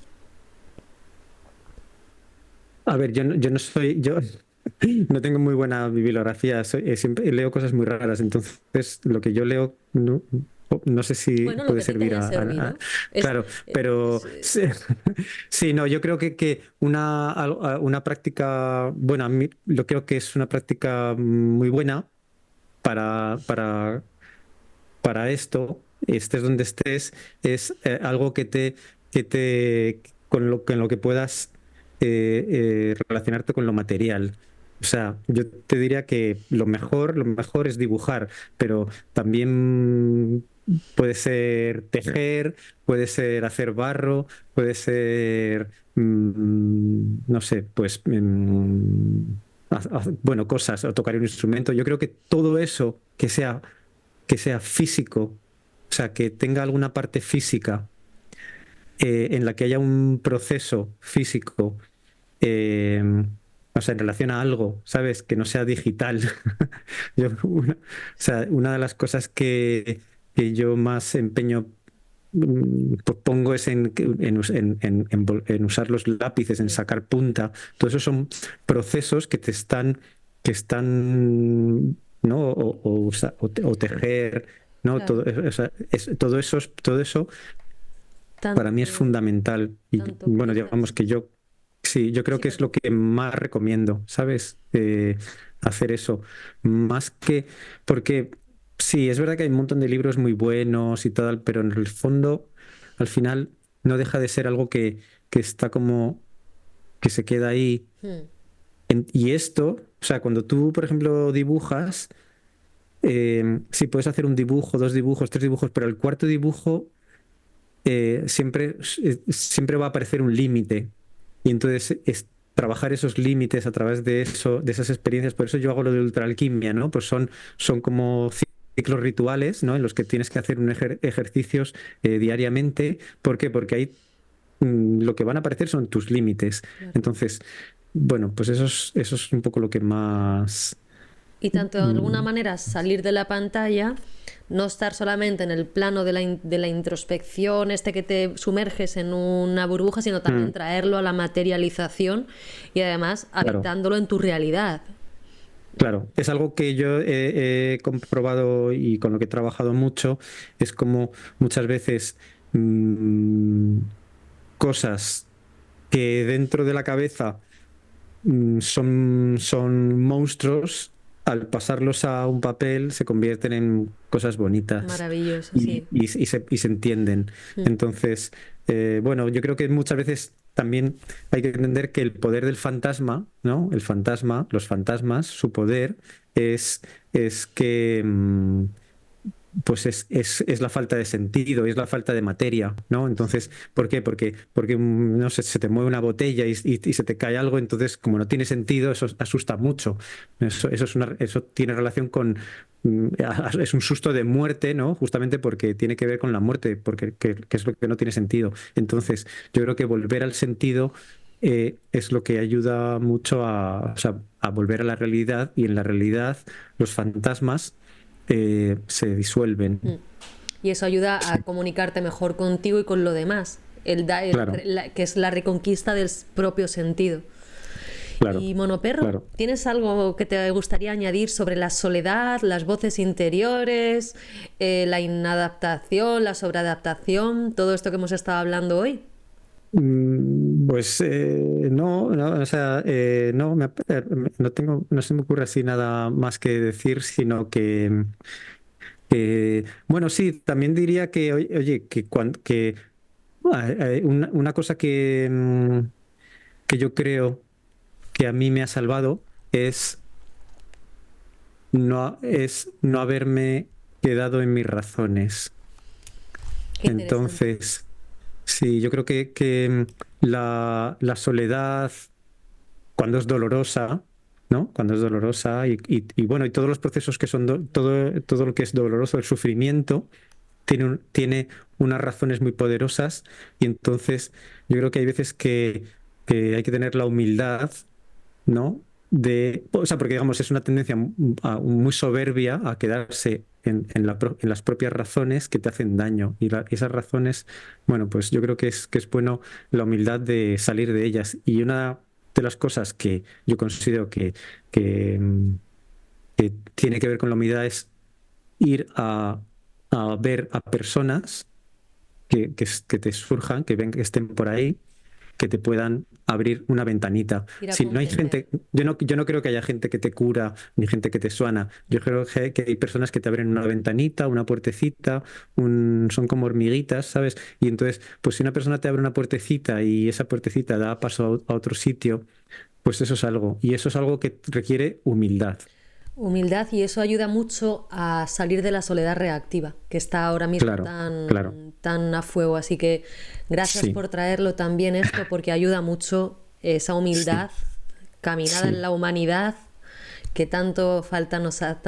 A ver, yo no soy, yo no tengo muy buena bibliografía, siempre leo cosas muy raras, entonces lo que yo leo no sé si Bueno, lo puede que a ti te servir haya a- servido es, claro, pero sí, sí, no, yo creo que una práctica, bueno, a mí lo creo que es una práctica muy buena para, para, para esto, estés donde estés, es algo con lo que puedas relacionarte con lo material. O sea, yo te diría que lo mejor es dibujar, pero también puede ser tejer, puede ser hacer barro, puede ser, no sé, pues, bueno, cosas, o tocar un instrumento. Yo creo que todo eso que sea físico, o sea, que tenga alguna parte física en la que haya un proceso físico, eh, o sea, en relación a algo, ¿sabes? Que no sea digital. O sea, una de las cosas que yo más empeño pues pongo es en usar los lápices, en sí, sacar punta. Todos esos son procesos que están, ¿no? O tejer, ¿no? claro. O sea, todo eso para mí es Tanto, fundamental. Y tanto bueno, digamos piezas. que sí, yo creo Sí, que es perdón. lo que más recomiendo, ¿sabes? Hacer eso. Más que, porque sí, es verdad que hay un montón de libros muy buenos y tal, pero en el fondo, al final, no deja de ser algo que está como, que se queda ahí. Hmm, Y esto, o sea, cuando tú, por ejemplo, dibujas, sí puedes hacer un dibujo, dos dibujos, tres dibujos, pero el cuarto dibujo siempre va a aparecer un límite. Y entonces es trabajar esos límites a través de eso, de esas experiencias. Por eso yo hago lo de ultraalquimia, ¿no? Pues son como ciclos rituales, ¿no? En los que tienes que hacer ejercicios diariamente. ¿Por qué? Porque ahí lo que van a aparecer son tus límites. claro. Entonces, bueno, pues eso es un poco lo que más... Y tanto de alguna mm, manera salir de la pantalla, no estar solamente en el plano de la introspección, este que te sumerges en una burbuja, sino también mm, traerlo a la materialización y además claro. habitándolo en tu realidad. Claro, es algo que yo he comprobado y con lo que he trabajado mucho, es como muchas veces mm, cosas que dentro de la cabeza son monstruos, al pasarlos a un papel se convierten en cosas bonitas Maravilloso, sí. y se entienden. Mm. Entonces, bueno, yo creo que muchas veces también hay que entender que el poder del fantasma, ¿no? El fantasma, los fantasmas, su poder es que pues es la falta de sentido, es la falta de materia, ¿no? Entonces, ¿por qué? Porque no sé, se te mueve una botella y se te cae algo, entonces, como no tiene sentido, eso asusta mucho. Eso tiene relación con, es un susto de muerte, ¿no? Justamente porque tiene que ver con la muerte, porque que es lo que no tiene sentido. Entonces, yo creo que volver al sentido es lo que ayuda mucho o sea, a volver a la realidad y en la realidad los fantasmas se disuelven. Mm. Y eso ayuda a Sí, comunicarte mejor contigo y con lo demás, claro, que es la reconquista del propio sentido. claro, Y Monoperro, claro. ¿tienes algo que te gustaría añadir sobre la soledad, las voces interiores, la inadaptación, la sobreadaptación, todo esto que hemos estado hablando hoy? Pues no, o sea, no tengo, no se me ocurre así nada más que decir, sino bueno, sí, también diría que, oye, una cosa que yo creo que a mí me ha salvado es no haberme quedado en mis razones. Qué interesante. Entonces, sí, yo creo que la soledad, cuando es dolorosa, ¿no? Cuando es dolorosa y bueno, y todos los procesos que son, todo lo que es doloroso, el sufrimiento, tiene unas razones muy poderosas y entonces yo creo que hay veces que hay que tener la humildad, ¿no? O sea, porque digamos, es una tendencia muy soberbia a quedarse en las propias razones que te hacen daño. Esas razones, bueno, pues yo creo que es bueno la humildad de salir de ellas. Y de las cosas que yo considero que, mm, que tiene que ver con la humildad es ir a ver a personas que te surjan, que ven que estén por ahí, que te puedan abrir una ventanita. Ir a Si no hay comprender. gente, yo no creo que haya gente que te cura ni gente que te suana. Yo creo que hay personas que te abren una ventanita, una puertecita, son como hormiguitas, ¿sabes? Y entonces, pues si una persona te abre una puertecita y esa puertecita da paso a otro sitio, pues eso es algo. Y eso es algo que requiere humildad. Humildad, y eso ayuda mucho a salir de la soledad reactiva, que está ahora mismo Claro, claro. tan a fuego. Así que gracias Sí, por traerlo también esto, porque ayuda mucho esa sí, humildad, caminada en sí. la humanidad, que tanta falta nos hace.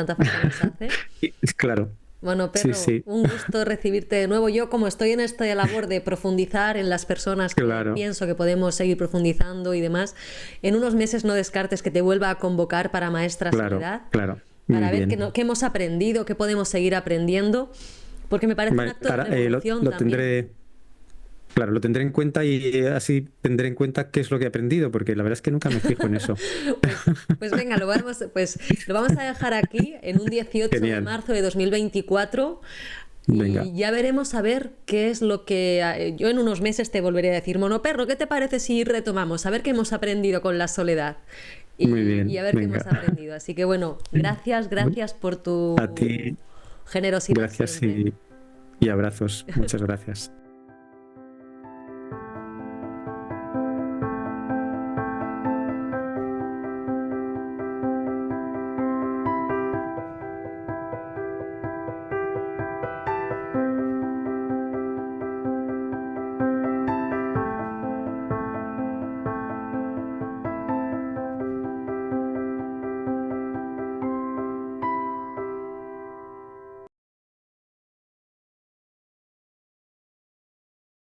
Claro. Bueno, Sí, Perro, sí. un gusto recibirte de nuevo. Yo, como estoy en esta labor de profundizar en las personas que Claro, pienso que podemos seguir profundizando y demás, en unos meses no descartes que te vuelva a convocar para Maestra claro, Soledad, claro. Muy para ver qué, bien. qué hemos aprendido, qué podemos seguir aprendiendo, porque me parece un Vale, acto de ahora revolución lo también. tendré, claro, lo tendré en cuenta y así tendré en cuenta qué es lo que he aprendido, porque la verdad es que nunca me fijo en eso. Pues, pues venga, lo vamos a dejar aquí en un 18 de Genial. marzo de 2024 Venga, y ya veremos a ver qué es lo que... Yo en unos meses te volveré a decir, Monoperro, ¿qué te parece si retomamos? A ver qué hemos aprendido con la soledad muy y a bien, ver qué venga. hemos aprendido. Así que bueno, gracias por A tu ti, generosidad gracias siempre. y abrazos. Muchas gracias.